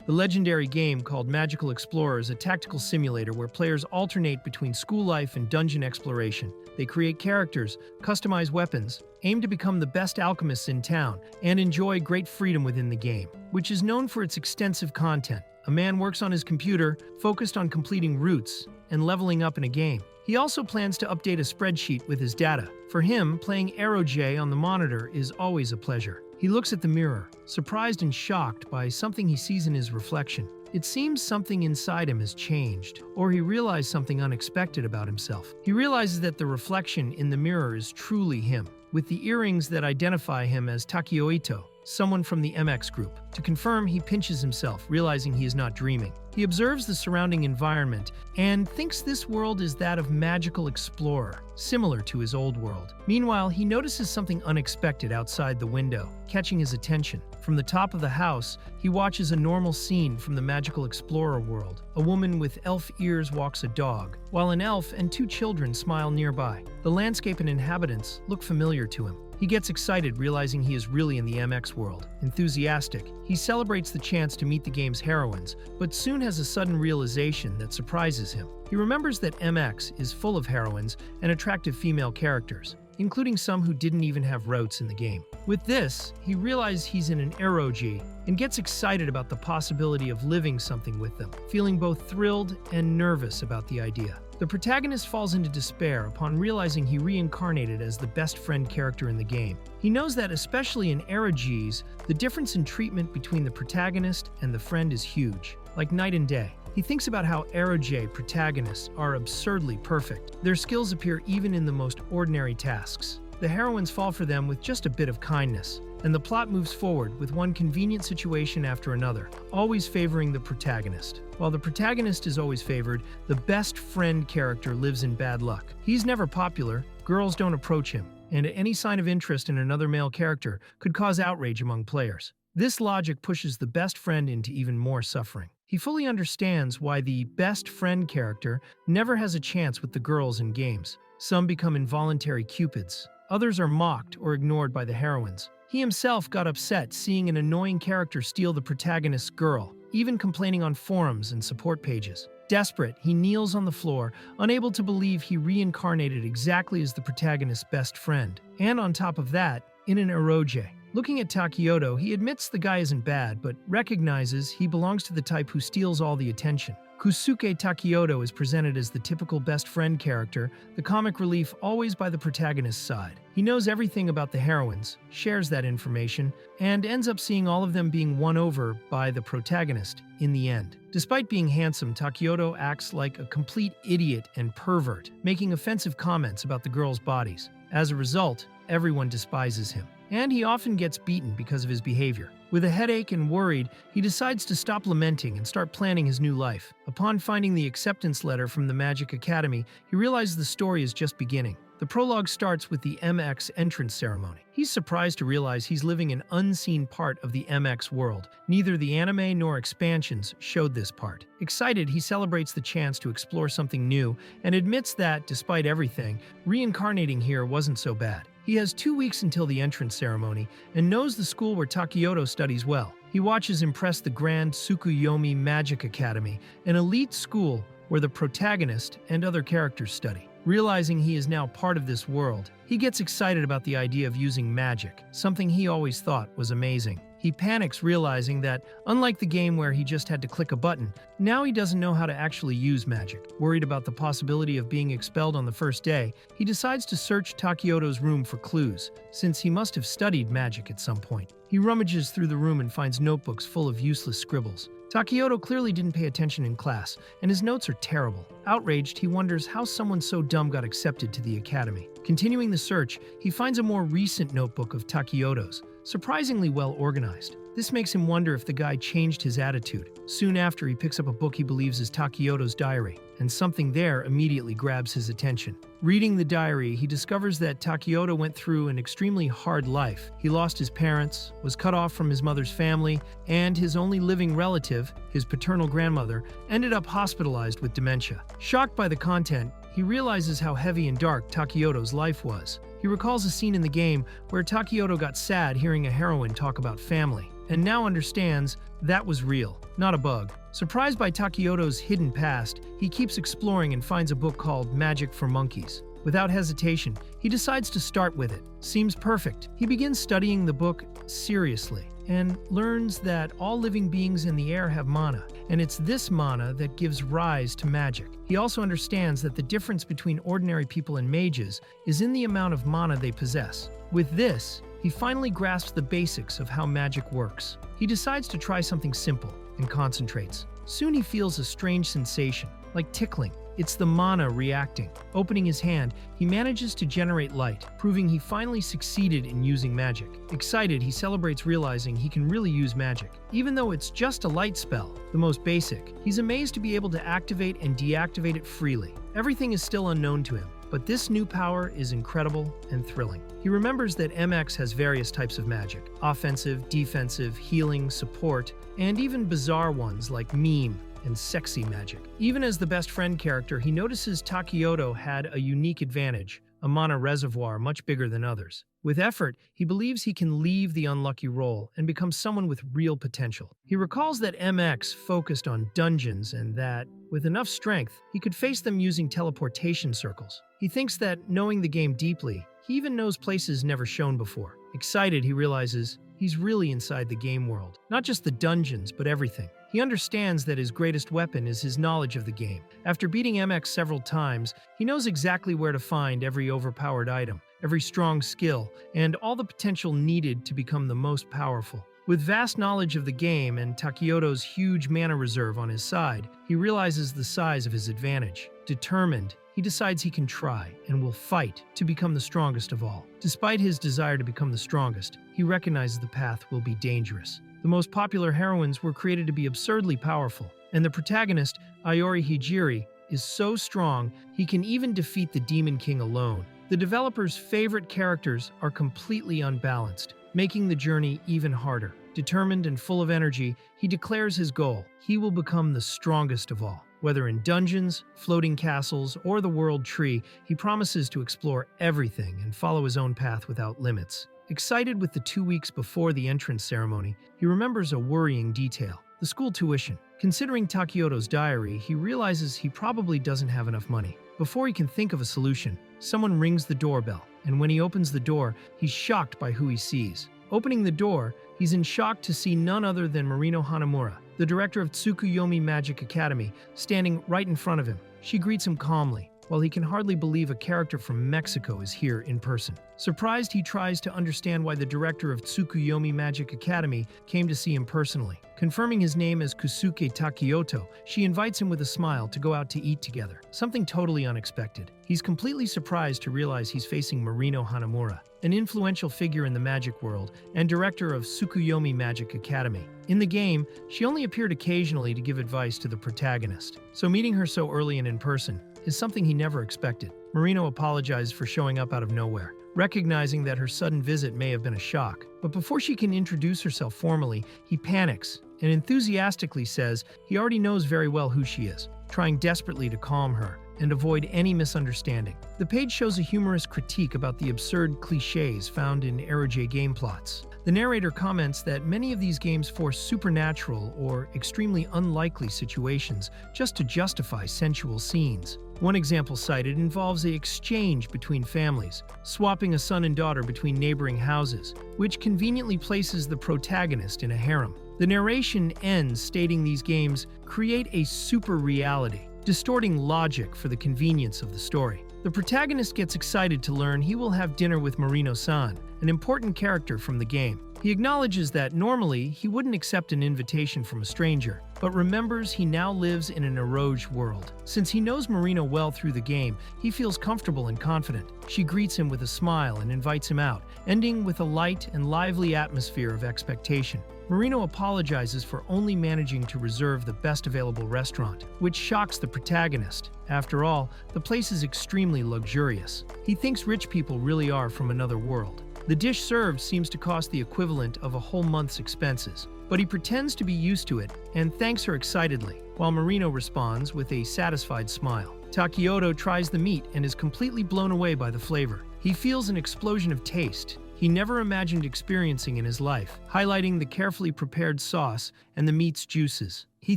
The legendary game called Magical Explorer is a tactical simulator where players alternate between school life and dungeon exploration. They create characters, customize weapons, aim to become the best alchemists in town, and enjoy great freedom within the game, which is known for its extensive content. A man works on his computer, focused on completing routes and leveling up in a game. He also plans to update a spreadsheet with his data. For him, playing AeroJ on the monitor is always a pleasure. He looks at the mirror, surprised and shocked by something he sees in his reflection. It seems something inside him has changed, or he realized something unexpected about himself. He realizes that the reflection in the mirror is truly him, with the earrings that identify him as Takioito, someone from the MX group. To confirm, he pinches himself, realizing he is not dreaming. He observes the surrounding environment and thinks this world is that of Magical Explorer, similar to his old world. Meanwhile, he notices something unexpected outside the window, catching his attention. From the top of the house, he watches a normal scene from the Magical Explorer world. A woman with elf ears walks a dog, while an elf and two children smile nearby. The landscape and inhabitants look familiar to him. He gets excited, realizing he is really in the MX world. Enthusiastic, he celebrates the chance to meet the game's heroines, but soon has a sudden realization that surprises him. He remembers that MX is full of heroines and attractive female characters, including some who didn't even have routes in the game. With this, he realizes he's in an AeroJ and gets excited about the possibility of living something with them, feeling both thrilled and nervous about the idea. The protagonist falls into despair upon realizing he reincarnated as the best friend character in the game. He knows that, especially in AeroJs, the difference in treatment between the protagonist and the friend is huge, like night and day. He thinks about how AeroJ protagonists are absurdly perfect. Their skills appear even in the most ordinary tasks. The heroines fall for them with just a bit of kindness, and the plot moves forward with one convenient situation after another, always favoring the protagonist. While the protagonist is always favored, the best friend character lives in bad luck. He's never popular, girls don't approach him, and any sign of interest in another male character could cause outrage among players. This logic pushes the best friend into even more suffering. He fully understands why the best friend character never has a chance with the girls in games. Some become involuntary cupids. Others are mocked or ignored by the heroines. He himself got upset seeing an annoying character steal the protagonist's girl, even complaining on forums and support pages. Desperate, he kneels on the floor, unable to believe he reincarnated exactly as the protagonist's best friend. And on top of that, in an AeroJ. Looking at Takioto, he admits the guy isn't bad, but recognizes he belongs to the type who steals all the attention. Kusuke Takioto is presented as the typical best friend character, the comic relief always by the protagonist's side. He knows everything about the heroines, shares that information, and ends up seeing all of them being won over by the protagonist in the end. Despite being handsome, Takioto acts like a complete idiot and pervert, making offensive comments about the girls' bodies. As a result, everyone despises him, and he often gets beaten because of his behavior. With a headache and worried, he decides to stop lamenting and start planning his new life. Upon finding the acceptance letter from the Magic Academy, he realizes the story is just beginning. The prologue starts with the MX entrance ceremony. He's surprised to realize he's living an unseen part of the MX world. Neither the anime nor expansions showed this part. Excited, he celebrates the chance to explore something new and admits that, despite everything, reincarnating here wasn't so bad. He has 2 weeks until the entrance ceremony and knows the school where Takioto studies well. He watches impress the Grand Tsukuyomi Magic Academy, an elite school where the protagonist and other characters study. Realizing he is now part of this world, he gets excited about the idea of using magic, something he always thought was amazing. He panics, realizing that, unlike the game where he just had to click a button, now he doesn't know how to actually use magic. Worried about the possibility of being expelled on the first day, he decides to search Takioto's room for clues, since he must have studied magic at some point. He rummages through the room and finds notebooks full of useless scribbles. Takioto clearly didn't pay attention in class, and his notes are terrible. Outraged, he wonders how someone so dumb got accepted to the academy. Continuing the search, he finds a more recent notebook of Takioto's, surprisingly well organized. This makes him wonder if the guy changed his attitude. Soon after, he picks up a book he believes is Takioto's diary, and something there immediately grabs his attention. Reading the diary, he discovers that Takioto went through an extremely hard life. He lost his parents, was cut off from his mother's family, and his only living relative, his paternal grandmother, ended up hospitalized with dementia. Shocked by the content, he realizes how heavy and dark Takioto's life was. He recalls a scene in the game where Takioto got sad hearing a heroine talk about family. and now understands that was real, not a bug. Surprised by Takeyoto's hidden past, he keeps exploring and finds a book called Magic for Monkeys. Without hesitation, he decides to start with it. Seems perfect. He begins studying the book seriously and learns that all living beings in the air have mana, and it's this mana that gives rise to magic. He also understands that the difference between ordinary people and mages is in the amount of mana they possess. With this, he finally grasps the basics of how magic works. He decides to try something simple and concentrates. Soon he feels a strange sensation, like tickling. It's the mana reacting. Opening his hand, he manages to generate light, proving he finally succeeded in using magic. Excited, he celebrates realizing he can really use magic. Even though it's just a light spell, the most basic, he's amazed to be able to activate and deactivate it freely. Everything is still unknown to him, but this new power is incredible and thrilling. He remembers that MX has various types of magic: offensive, defensive, healing, support, and even bizarre ones like meme and sexy magic. Even as the best friend character, he notices Takeyoto had a unique advantage, a mana reservoir much bigger than others. With effort, he believes he can leave the unlucky role and become someone with real potential. He recalls that MX focused on dungeons and that, with enough strength, he could face them using teleportation circles. He thinks that, knowing the game deeply, he even knows places never shown before. Excited, he realizes he's really inside the game world. Not just the dungeons, but everything. He understands that his greatest weapon is his knowledge of the game. After beating MX several times, he knows exactly where to find every overpowered item, every strong skill, and all the potential needed to become the most powerful. With vast knowledge of the game and Takeyoto's huge mana reserve on his side, he realizes the size of his advantage. Determined, he decides he can try and will fight to become the strongest of all. Despite his desire to become the strongest, he recognizes the path will be dangerous. The most popular heroines were created to be absurdly powerful, and the protagonist, Iori Hijiri, is so strong he can even defeat the Demon King alone. The developer's favorite characters are completely unbalanced, making the journey even harder. Determined and full of energy, he declares his goal. He will become the strongest of all. Whether in dungeons, floating castles, or the World Tree, he promises to explore everything and follow his own path without limits. Excited with the 2 weeks before the entrance ceremony, he remembers a worrying detail: the school tuition. Considering Takeyoto's diary, he realizes he probably doesn't have enough money. Before he can think of a solution, someone rings the doorbell, and when he opens the door, he's shocked by who he sees. Opening the door, he's in shock to see none other than Marino Hanamura, the director of Tsukuyomi Magic Academy, standing right in front of him. She greets him calmly, while he can hardly believe a character from Mexico is here in person. Surprised, he tries to understand why the director of Tsukuyomi Magic Academy came to see him personally. Confirming his name as Kusuke Takeyoto, she invites him with a smile to go out to eat together. Something totally unexpected. He's completely surprised to realize he's facing Marino Hanamura, an influential figure in the magic world and director of Tsukuyomi Magic Academy. In the game, she only appeared occasionally to give advice to the protagonist, so meeting her so early and in person is something he never expected. Marino apologizes for showing up out of nowhere, recognizing that her sudden visit may have been a shock. But before she can introduce herself formally, he panics and enthusiastically says he already knows very well who she is, trying desperately to calm her and avoid any misunderstanding. The page shows a humorous critique about the absurd cliches found in eroge game plots. The narrator comments that many of these games force supernatural or extremely unlikely situations just to justify sensual scenes. One example cited involves an exchange between families, swapping a son and daughter between neighboring houses, which conveniently places the protagonist in a harem. The narration ends stating these games create a super reality, distorting logic for the convenience of the story. The protagonist gets excited to learn he will have dinner with Marino-san, an important character from the game. He acknowledges that normally he wouldn't accept an invitation from a stranger, but remembers he now lives in an eroge world. Since he knows Marino well through the game, he feels comfortable and confident. She greets him with a smile and invites him out, ending with a light and lively atmosphere of expectation. Marino apologizes for only managing to reserve the best available restaurant, which shocks the protagonist. After all, the place is extremely luxurious. He thinks rich people really are from another world. The dish served seems to cost the equivalent of a whole month's expenses, but he pretends to be used to it and thanks her excitedly, while Marino responds with a satisfied smile. Takeyoto tries the meat and is completely blown away by the flavor. He feels an explosion of taste he never imagined experiencing in his life, highlighting the carefully prepared sauce and the meat's juices. He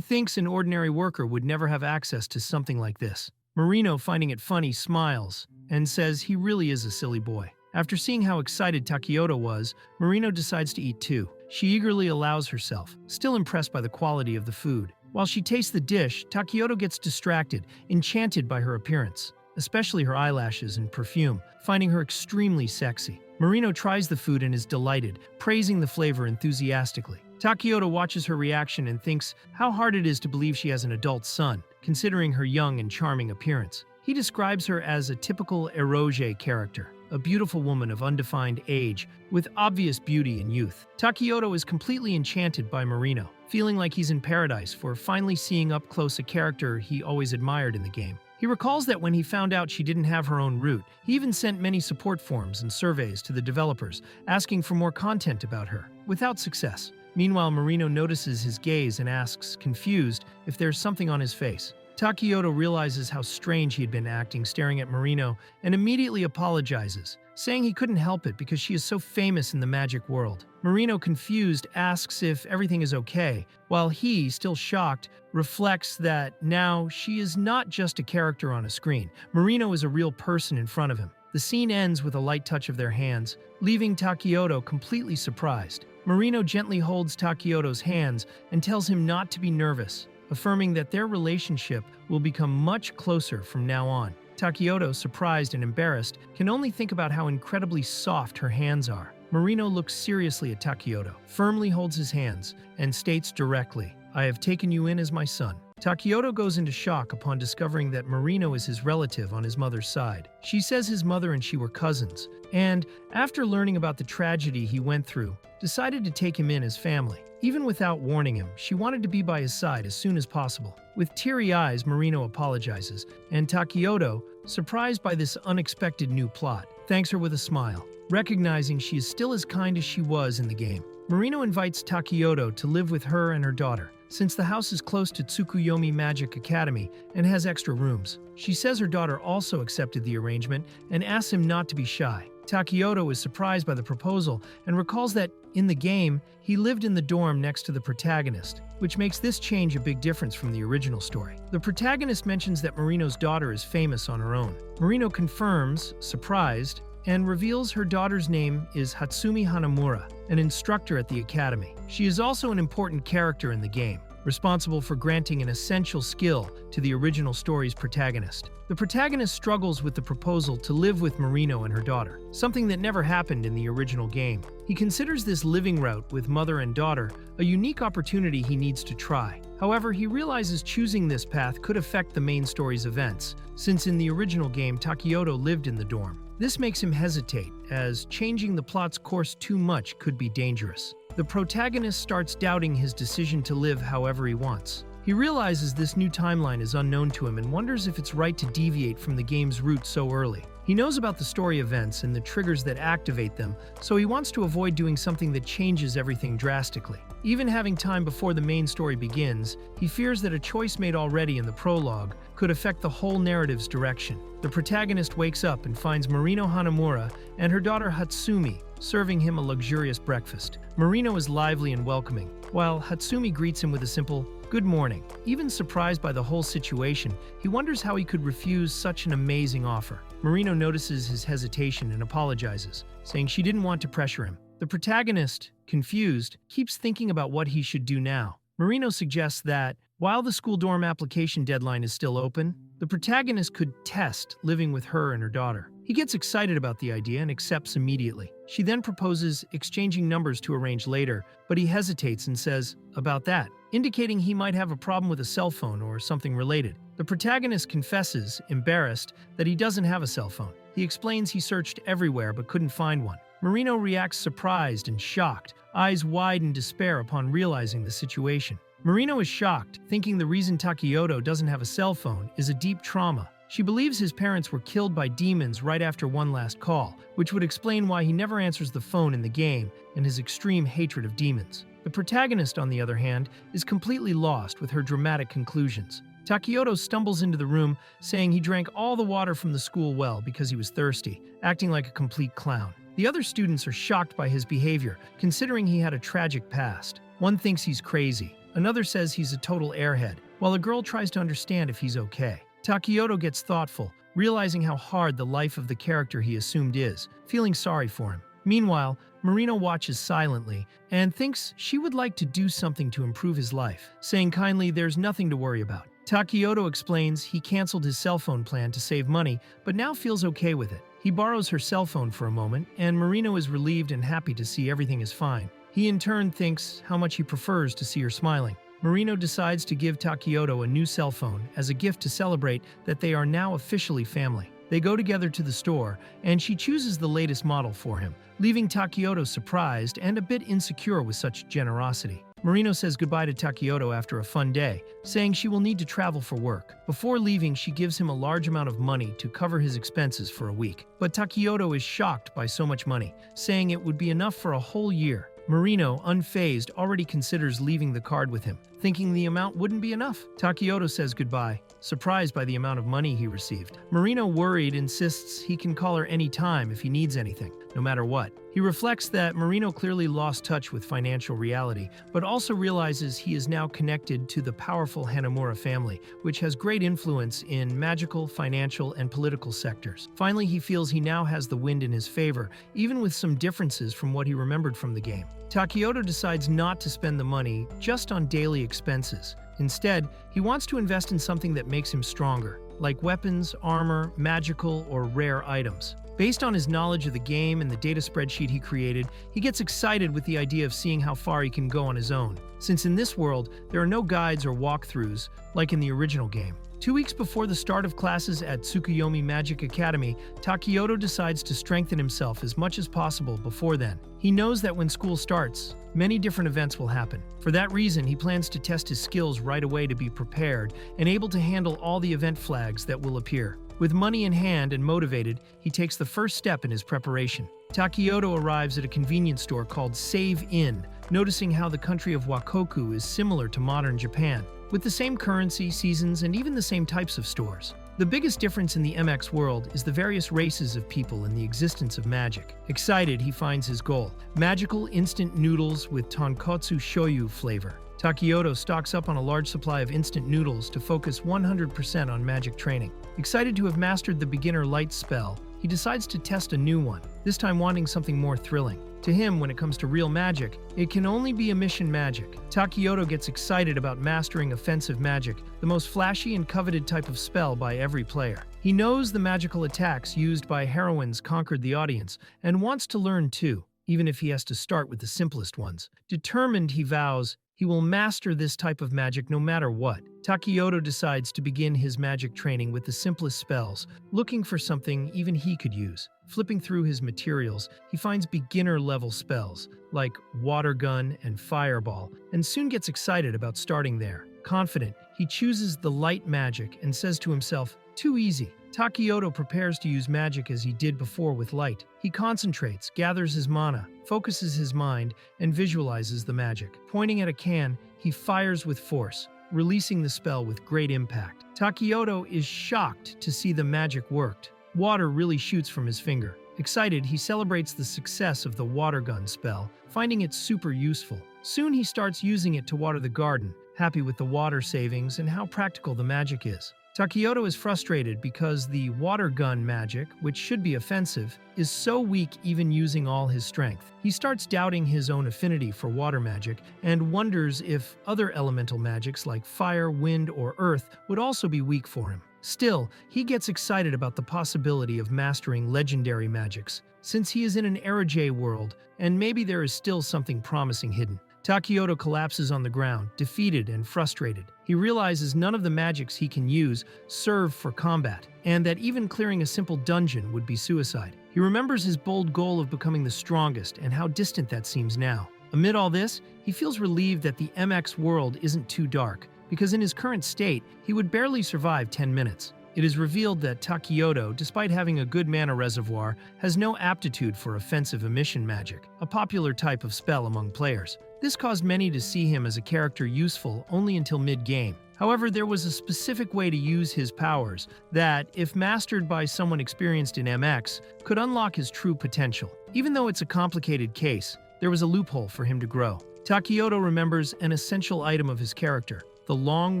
thinks an ordinary worker would never have access to something like this. Marino, finding it funny, smiles and says he really is a silly boy. After seeing how excited Takeoto was, Marino decides to eat too. She eagerly allows herself, still impressed by the quality of the food. While she tastes the dish, Takeoto gets distracted, enchanted by her appearance, especially her eyelashes and perfume, finding her extremely sexy. Marino tries the food and is delighted, praising the flavor enthusiastically. Takeoto watches her reaction and thinks how hard it is to believe she has an adult son, considering her young and charming appearance. He describes her as a typical eroge character, a beautiful woman of undefined age, with obvious beauty and youth. Takeoto is completely enchanted by Marino, feeling like he's in paradise for finally seeing up close a character he always admired in the game. He recalls that when he found out she didn't have her own route, he even sent many support forms and surveys to the developers, asking for more content about her, without success. Meanwhile, Marino notices his gaze and asks, confused, if there's something on his face. Takeoto realizes how strange he had been acting, staring at Marino, and immediately apologizes, saying he couldn't help it because she is so famous in the magic world. Marino, confused, asks if everything is okay, while he, still shocked, reflects that now she is not just a character on a screen. Marino is a real person in front of him. The scene ends with a light touch of their hands, leaving Takeoto completely surprised. Marino gently holds Takeoto's hands and tells him not to be nervous, affirming that their relationship will become much closer from now on. Takeoto, surprised and embarrassed, can only think about how incredibly soft her hands are. Marino looks seriously at Takeoto, firmly holds his hands, and states directly, "I have taken you in as my son." Takeoto goes into shock upon discovering that Marino is his relative on his mother's side. She says his mother and she were cousins, and, after learning about the tragedy he went through, decided to take him in as family. Even without warning him, she wanted to be by his side as soon as possible. With teary eyes, Marino apologizes, and Takeoto, surprised by this unexpected new plot, thanks her with a smile, recognizing she is still as kind as she was in the game. Marino invites Takeoto to live with her and her daughter, since the house is close to Tsukuyomi Magic Academy and has extra rooms. She says her daughter also accepted the arrangement and asks him not to be shy. Takeoto is surprised by the proposal and recalls that, in the game, he lived in the dorm next to the protagonist, which makes this change a big difference from the original story. The protagonist mentions that Marino's daughter is famous on her own. Marino confirms, surprised, and reveals her daughter's name is Hatsumi Hanamura, an instructor at the academy. She is also an important character in the game, responsible for granting an essential skill to the original story's protagonist. The protagonist struggles with the proposal to live with Marino and her daughter, something that never happened in the original game. He considers this living route with mother and daughter a unique opportunity he needs to try. However, he realizes choosing this path could affect the main story's events, since in the original game, Takeoto lived in the dorm. This makes him hesitate, as changing the plot's course too much could be dangerous. The protagonist starts doubting his decision to live however he wants. He realizes this new timeline is unknown to him and wonders if it's right to deviate from the game's route so early. He knows about the story events and the triggers that activate them, so he wants to avoid doing something that changes everything drastically. Even having time before the main story begins, he fears that a choice made already in the prologue could affect the whole narrative's direction. The protagonist wakes up and finds Marino Hanamura and her daughter Hatsumi serving him a luxurious breakfast. Marino is lively and welcoming, while Hatsumi greets him with a simple, "Good morning." Even surprised by the whole situation, he wonders how he could refuse such an amazing offer. Marino notices his hesitation and apologizes, saying she didn't want to pressure him. The protagonist, confused, keeps thinking about what he should do now. Marino suggests that, while the school dorm application deadline is still open, the protagonist could test living with her and her daughter. He gets excited about the idea and accepts immediately. She then proposes exchanging numbers to arrange later, but he hesitates and says, "About that," indicating he might have a problem with a cell phone or something related. The protagonist confesses, embarrassed, that he doesn't have a cell phone. He explains he searched everywhere but couldn't find one. Marino reacts surprised and shocked, eyes wide in despair upon realizing the situation. Marino is shocked, thinking the reason Takeoto doesn't have a cell phone is a deep trauma. She believes his parents were killed by demons right after one last call, which would explain why he never answers the phone in the game and his extreme hatred of demons. The protagonist, on the other hand, is completely lost with her dramatic conclusions. Takeoto stumbles into the room, saying he drank all the water from the school well because he was thirsty, acting like a complete clown. The other students are shocked by his behavior, considering he had a tragic past. One thinks he's crazy. Another says he's a total airhead, while a girl tries to understand if he's okay. Takeyoto gets thoughtful, realizing how hard the life of the character he assumed is, feeling sorry for him. Meanwhile, Marino watches silently and thinks she would like to do something to improve his life, saying kindly there's nothing to worry about. Takeyoto explains he canceled his cell phone plan to save money, but now feels okay with it. He borrows her cell phone for a moment, and Marino is relieved and happy to see everything is fine. He in turn thinks how much he prefers to see her smiling. Marino decides to give Takeyoto a new cell phone as a gift to celebrate that they are now officially family. They go together to the store, and she chooses the latest model for him, leaving Takeyoto surprised and a bit insecure with such generosity. Marino says goodbye to Takeyoto after a fun day, saying she will need to travel for work. Before leaving, she gives him a large amount of money to cover his expenses for a week. But Takeyoto is shocked by so much money, saying it would be enough for a whole year. Marino, unfazed, already considers leaving the card with him, thinking the amount wouldn't be enough. Takeyoto says goodbye, surprised by the amount of money he received. Marino, worried, insists he can call her any time if he needs anything, no matter what. He reflects that Marino clearly lost touch with financial reality, but also realizes he is now connected to the powerful Hanamura family, which has great influence in magical, financial, and political sectors. Finally, he feels he now has the wind in his favor, even with some differences from what he remembered from the game. Takeyoto decides not to spend the money just on daily expenses. Instead, he wants to invest in something that makes him stronger, like weapons, armor, magical, or rare items. Based on his knowledge of the game and the data spreadsheet he created, he gets excited with the idea of seeing how far he can go on his own, since in this world, there are no guides or walkthroughs like in the original game. 2 weeks before the start of classes at Tsukuyomi Magic Academy, Takeyoto decides to strengthen himself as much as possible before then. He knows that when school starts, many different events will happen. For that reason, he plans to test his skills right away to be prepared and able to handle all the event flags that will appear. With money in hand and motivated, he takes the first step in his preparation. Takeyoto arrives at a convenience store called Save Inn, noticing how the country of Wakoku is similar to modern Japan, with the same currency, seasons, and even the same types of stores. The biggest difference in the MX world is the various races of people and the existence of magic. Excited, he finds his goal: magical instant noodles with tonkotsu shoyu flavor. Takeyoto stocks up on a large supply of instant noodles to focus 100% on magic training. Excited to have mastered the beginner light spell, he decides to test a new one, this time wanting something more thrilling. To him, when it comes to real magic, it can only be emission magic. Takeyoto gets excited about mastering offensive magic, the most flashy and coveted type of spell by every player. He knows the magical attacks used by heroines conquered the audience, and wants to learn too, even if he has to start with the simplest ones. Determined, he vows he will master this type of magic no matter what. Takeyoto decides to begin his magic training with the simplest spells, looking for something even he could use. Flipping through his materials, he finds beginner-level spells, like Water Gun and Fireball, and soon gets excited about starting there. Confident, he chooses the light magic and says to himself, "Too easy." Takeyoto prepares to use magic as he did before with light. He concentrates, gathers his mana, focuses his mind, and visualizes the magic. Pointing at a can, he fires with force, releasing the spell with great impact. Takeyoto is shocked to see the magic worked. Water really shoots from his finger. Excited, he celebrates the success of the water gun spell, finding it super useful. Soon he starts using it to water the garden, happy with the water savings and how practical the magic is. Takeyoto is frustrated because the water gun magic, which should be offensive, is so weak even using all his strength. He starts doubting his own affinity for water magic and wonders if other elemental magics like fire, wind, or earth would also be weak for him. Still, he gets excited about the possibility of mastering legendary magics, since he is in an Era J world, and maybe there is still something promising hidden. Takeyoto collapses on the ground, defeated and frustrated. He realizes none of the magics he can use serve for combat, and that even clearing a simple dungeon would be suicide. He remembers his bold goal of becoming the strongest and how distant that seems now. Amid all this, he feels relieved that the MX world isn't too dark, because in his current state, he would barely survive 10 minutes. It is revealed that Takeyoto, despite having a good mana reservoir, has no aptitude for offensive emission magic, a popular type of spell among players. This caused many to see him as a character useful only until mid-game. However, there was a specific way to use his powers that, if mastered by someone experienced in MX, could unlock his true potential. Even though it's a complicated case, there was a loophole for him to grow. Takeyoto remembers an essential item of his character, the long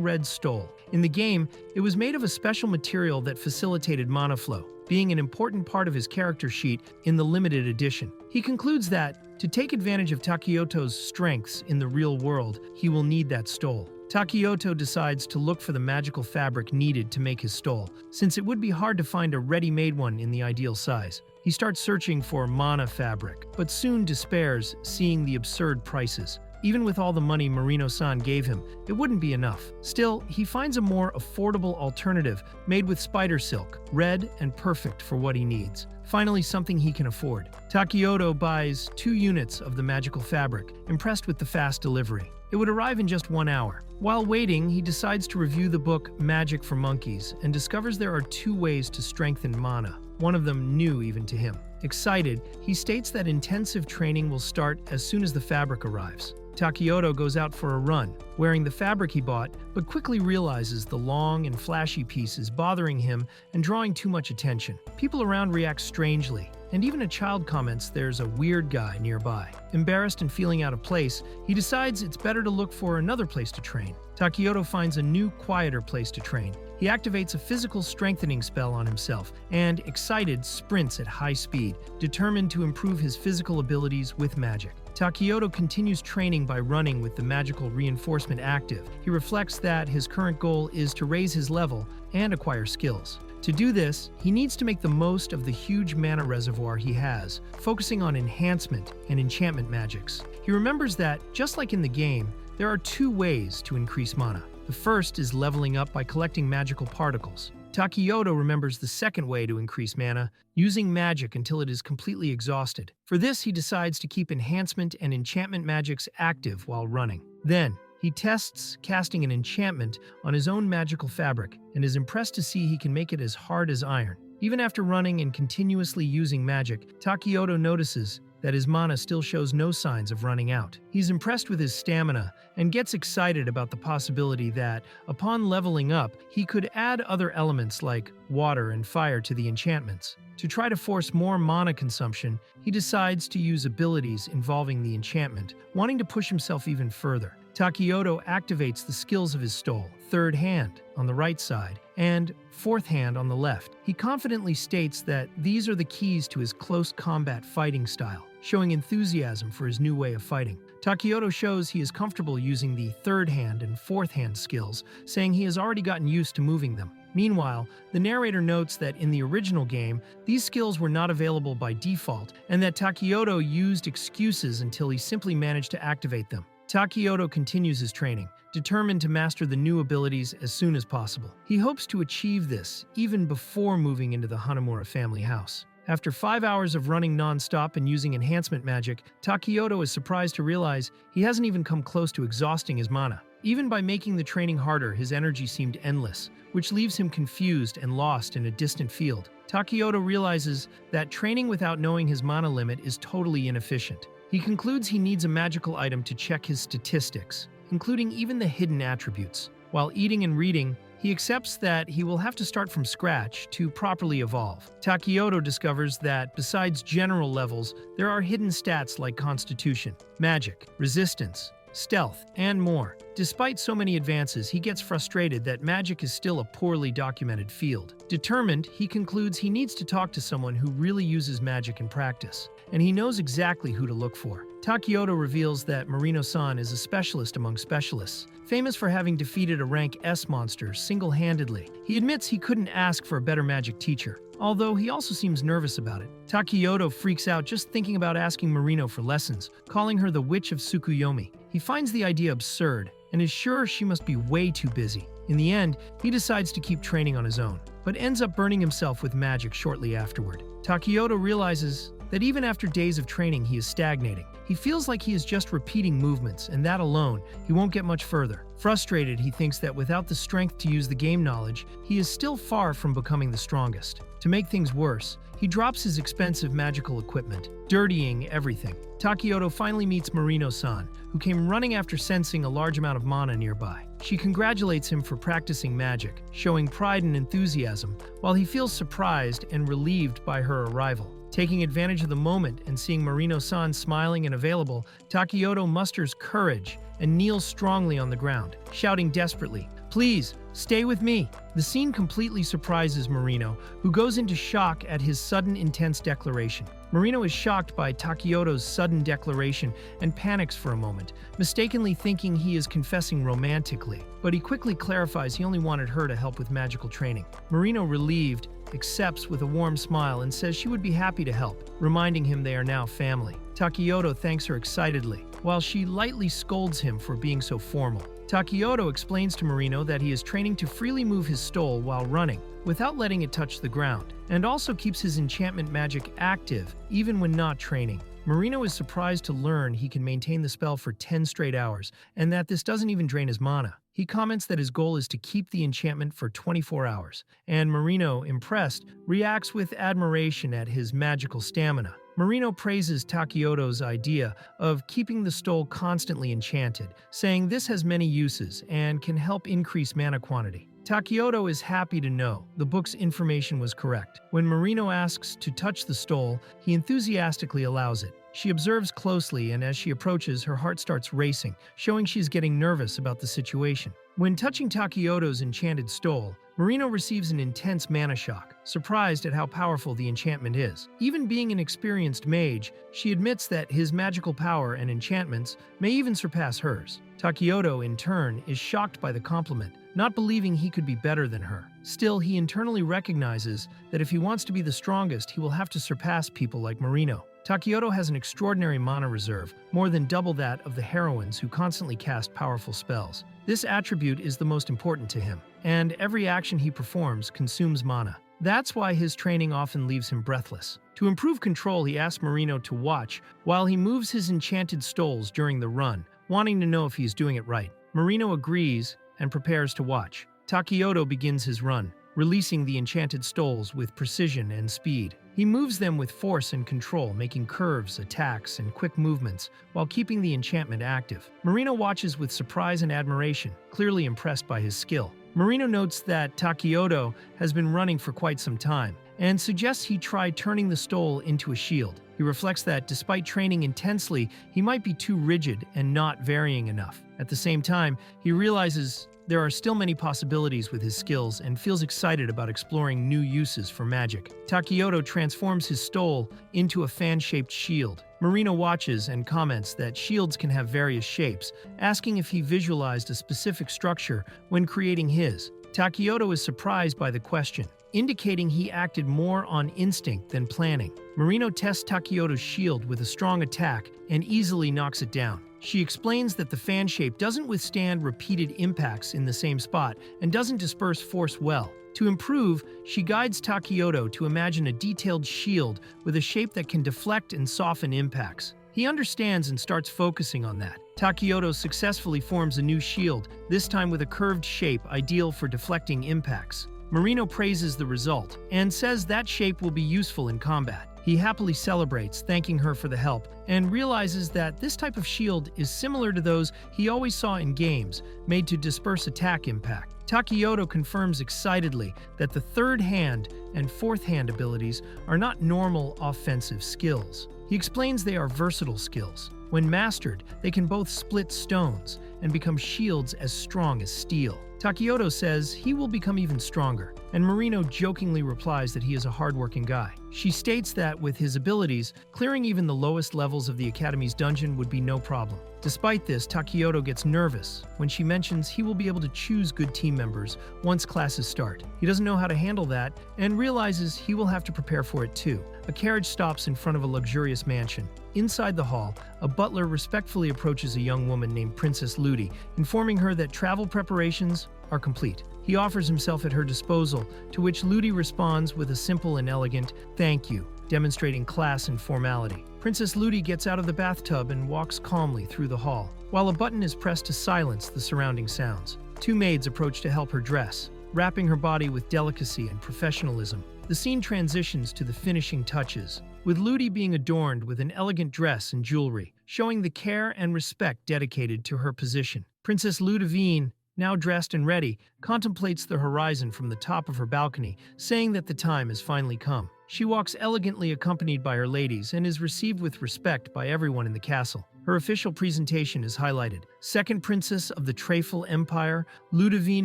red stole. In the game, it was made of a special material that facilitated mana flow, being an important part of his character sheet in the limited edition. He concludes that, to take advantage of Takeyoto's strengths in the real world, he will need that stole. Takeyoto decides to look for the magical fabric needed to make his stole, since it would be hard to find a ready-made one in the ideal size. He starts searching for mana fabric, but soon despairs, seeing the absurd prices. Even with all the money Marino-san gave him, it wouldn't be enough. Still, he finds a more affordable alternative made with spider silk, red and perfect for what he needs. Finally, something he can afford. Takeyoto buys 2 units of the magical fabric, impressed with the fast delivery. It would arrive in just 1 hour. While waiting, he decides to review the book Magic for Monkeys and discovers there are 2 ways to strengthen mana, one of them new even to him. Excited, he states that intensive training will start as soon as the fabric arrives. Takeyoto goes out for a run, wearing the fabric he bought, but quickly realizes the long and flashy piece is bothering him and drawing too much attention. People around react strangely, and even a child comments there's a weird guy nearby. Embarrassed and feeling out of place, he decides it's better to look for another place to train. Takeyoto finds a new, quieter place to train. He activates a physical strengthening spell on himself and, excited, sprints at high speed, determined to improve his physical abilities with magic. Takeyoto continues training by running with the magical reinforcement active. He reflects that his current goal is to raise his level and acquire skills. To do this, he needs to make the most of the huge mana reservoir he has, focusing on enhancement and enchantment magics. He remembers that, just like in the game, there are 2 ways to increase mana. The first is leveling up by collecting magical particles. Takeyoto remembers the second way to increase mana, using magic until it is completely exhausted. For this, he decides to keep enhancement and enchantment magics active while running. Then, he tests casting an enchantment on his own magical fabric and is impressed to see he can make it as hard as iron. Even after running and continuously using magic, Takeyoto notices that his mana still shows no signs of running out. He's impressed with his stamina and gets excited about the possibility that, upon leveling up, he could add other elements like water and fire to the enchantments. To try to force more mana consumption, he decides to use abilities involving the enchantment, wanting to push himself even further. Takeyoto activates the skills of his stole, third hand on the right side and fourth hand on the left. He confidently states that these are the keys to his close combat fighting style, showing enthusiasm for his new way of fighting. Takeyoto shows he is comfortable using the third hand and fourth hand skills, saying he has already gotten used to moving them. Meanwhile, the narrator notes that in the original game, these skills were not available by default, and that Takeyoto used excuses until he simply managed to activate them. Takeyoto continues his training, determined to master the new abilities as soon as possible. He hopes to achieve this even before moving into the Hanamura family house. After 5 hours of running non-stop and using enhancement magic, Takeyoto is surprised to realize he hasn't even come close to exhausting his mana. Even by making the training harder, his energy seemed endless, which leaves him confused and lost in a distant field. Takeyoto realizes that training without knowing his mana limit is totally inefficient. He concludes he needs a magical item to check his statistics, including even the hidden attributes. While eating and reading, he accepts that he will have to start from scratch to properly evolve. Takeyoto discovers that, besides general levels, there are hidden stats like constitution, magic, resistance, stealth, and more. Despite so many advances, he gets frustrated that magic is still a poorly documented field. Determined, he concludes he needs to talk to someone who really uses magic in practice, and he knows exactly who to look for. Takeyoto reveals that Marino-san is a specialist among specialists, famous for having defeated a rank S monster single-handedly. He admits he couldn't ask for a better magic teacher, although he also seems nervous about it. Takeyoto freaks out just thinking about asking Marino for lessons, calling her the Witch of Tsukuyomi. He finds the idea absurd and is sure she must be way too busy. In the end, he decides to keep training on his own, but ends up burning himself with magic shortly afterward. Takeyoto realizes that even after days of training, he is stagnating. He feels like he is just repeating movements, and that alone, he won't get much further. Frustrated, he thinks that without the strength to use the game knowledge, he is still far from becoming the strongest. To make things worse, he drops his expensive magical equipment, dirtying everything. Takeyoto finally meets Marino-san, who came running after sensing a large amount of mana nearby. She congratulates him for practicing magic, showing pride and enthusiasm, while he feels surprised and relieved by her arrival. Taking advantage of the moment and seeing Marino-san smiling and available, Takeyoto musters courage and kneels strongly on the ground, shouting desperately, "Please, stay with me." The scene completely surprises Marino, who goes into shock at his sudden intense declaration. Marino is shocked by Takeyoto's sudden declaration and panics for a moment, mistakenly thinking he is confessing romantically, but he quickly clarifies he only wanted her to help with magical training. Marino, relieved, accepts with a warm smile and says she would be happy to help, reminding him they are now family. Takeyoto thanks her excitedly, while she lightly scolds him for being so formal. Takeyoto explains to Marino that he is training to freely move his stole while running, without letting it touch the ground, and also keeps his enchantment magic active, even when not training. Marino is surprised to learn he can maintain the spell for 10 straight hours, and that this doesn't even drain his mana. He comments that his goal is to keep the enchantment for 24 hours, and Marino, impressed, reacts with admiration at his magical stamina. Marino praises Takeyoto's idea of keeping the stole constantly enchanted, saying this has many uses and can help increase mana quantity. Takeyoto is happy to know the book's information was correct. When Marino asks to touch the stole, he enthusiastically allows it. She observes closely, and as she approaches, her heart starts racing, showing she's getting nervous about the situation. When touching Takeyoto's enchanted stole, Marino receives an intense mana shock, surprised at how powerful the enchantment is. Even being an experienced mage, she admits that his magical power and enchantments may even surpass hers. Takeyoto, in turn, is shocked by the compliment, not believing he could be better than her. Still, he internally recognizes that if he wants to be the strongest, he will have to surpass people like Marino. Takeyoto has an extraordinary mana reserve, more than double that of the heroines who constantly cast powerful spells. This attribute is the most important to him, and every action he performs consumes mana. That's why his training often leaves him breathless. To improve control, he asks Marino to watch while he moves his enchanted stoles during the run, wanting to know if he is doing it right. Marino agrees and prepares to watch. Takeyoto begins his run, releasing the enchanted stoles with precision and speed. He moves them with force and control, making curves, attacks, and quick movements, while keeping the enchantment active. Marino watches with surprise and admiration, clearly impressed by his skill. Marino notes that Takeyoto has been running for quite some time, and suggests he try turning the stole into a shield. He reflects that, despite training intensely, he might be too rigid and not varying enough. At the same time, he realizes there are still many possibilities with his skills and feels excited about exploring new uses for magic. Takeyoto transforms his stole into a fan-shaped shield. Marino watches and comments that shields can have various shapes, asking if he visualized a specific structure when creating his. Takeyoto is surprised by the question, indicating he acted more on instinct than planning. Marino tests Takeyoto's shield with a strong attack and easily knocks it down. She explains that the fan shape doesn't withstand repeated impacts in the same spot and doesn't disperse force well. To improve, she guides Takeyoto to imagine a detailed shield with a shape that can deflect and soften impacts. He understands and starts focusing on that. Takeyoto successfully forms a new shield, this time with a curved shape ideal for deflecting impacts. Marino praises the result and says that shape will be useful in combat. He happily celebrates, thanking her for the help, and realizes that this type of shield is similar to those he always saw in games, made to disperse attack impact. Takeyoto confirms excitedly that the third hand and fourth hand abilities are not normal offensive skills. He explains they are versatile skills. When mastered, they can both split stones and become shields as strong as steel. Takeyoto says he will become even stronger, and Marino jokingly replies that he is a hardworking guy. She states that with his abilities, clearing even the lowest levels of the Academy's dungeon would be no problem. Despite this, Takeyoto gets nervous when she mentions he will be able to choose good team members once classes start. He doesn't know how to handle that and realizes he will have to prepare for it too. A carriage stops in front of a luxurious mansion. Inside the hall, a butler respectfully approaches a young woman named Princess Ludy, informing her that travel preparations are complete. He offers himself at her disposal, to which Ludy responds with a simple and elegant "thank you," demonstrating class and formality. Princess Ludy gets out of the bathtub and walks calmly through the hall, while a button is pressed to silence the surrounding sounds. Two maids approach to help her dress, wrapping her body with delicacy and professionalism. The scene transitions to the finishing touches, with Ludy being adorned with an elegant dress and jewelry, showing the care and respect dedicated to her position. Princess Ludivine, now dressed and ready, contemplates the horizon from the top of her balcony, saying that the time has finally come. She walks elegantly accompanied by her ladies and is received with respect by everyone in the castle. Her official presentation is highlighted. Second Princess of the Trèfle Empire, Ludivine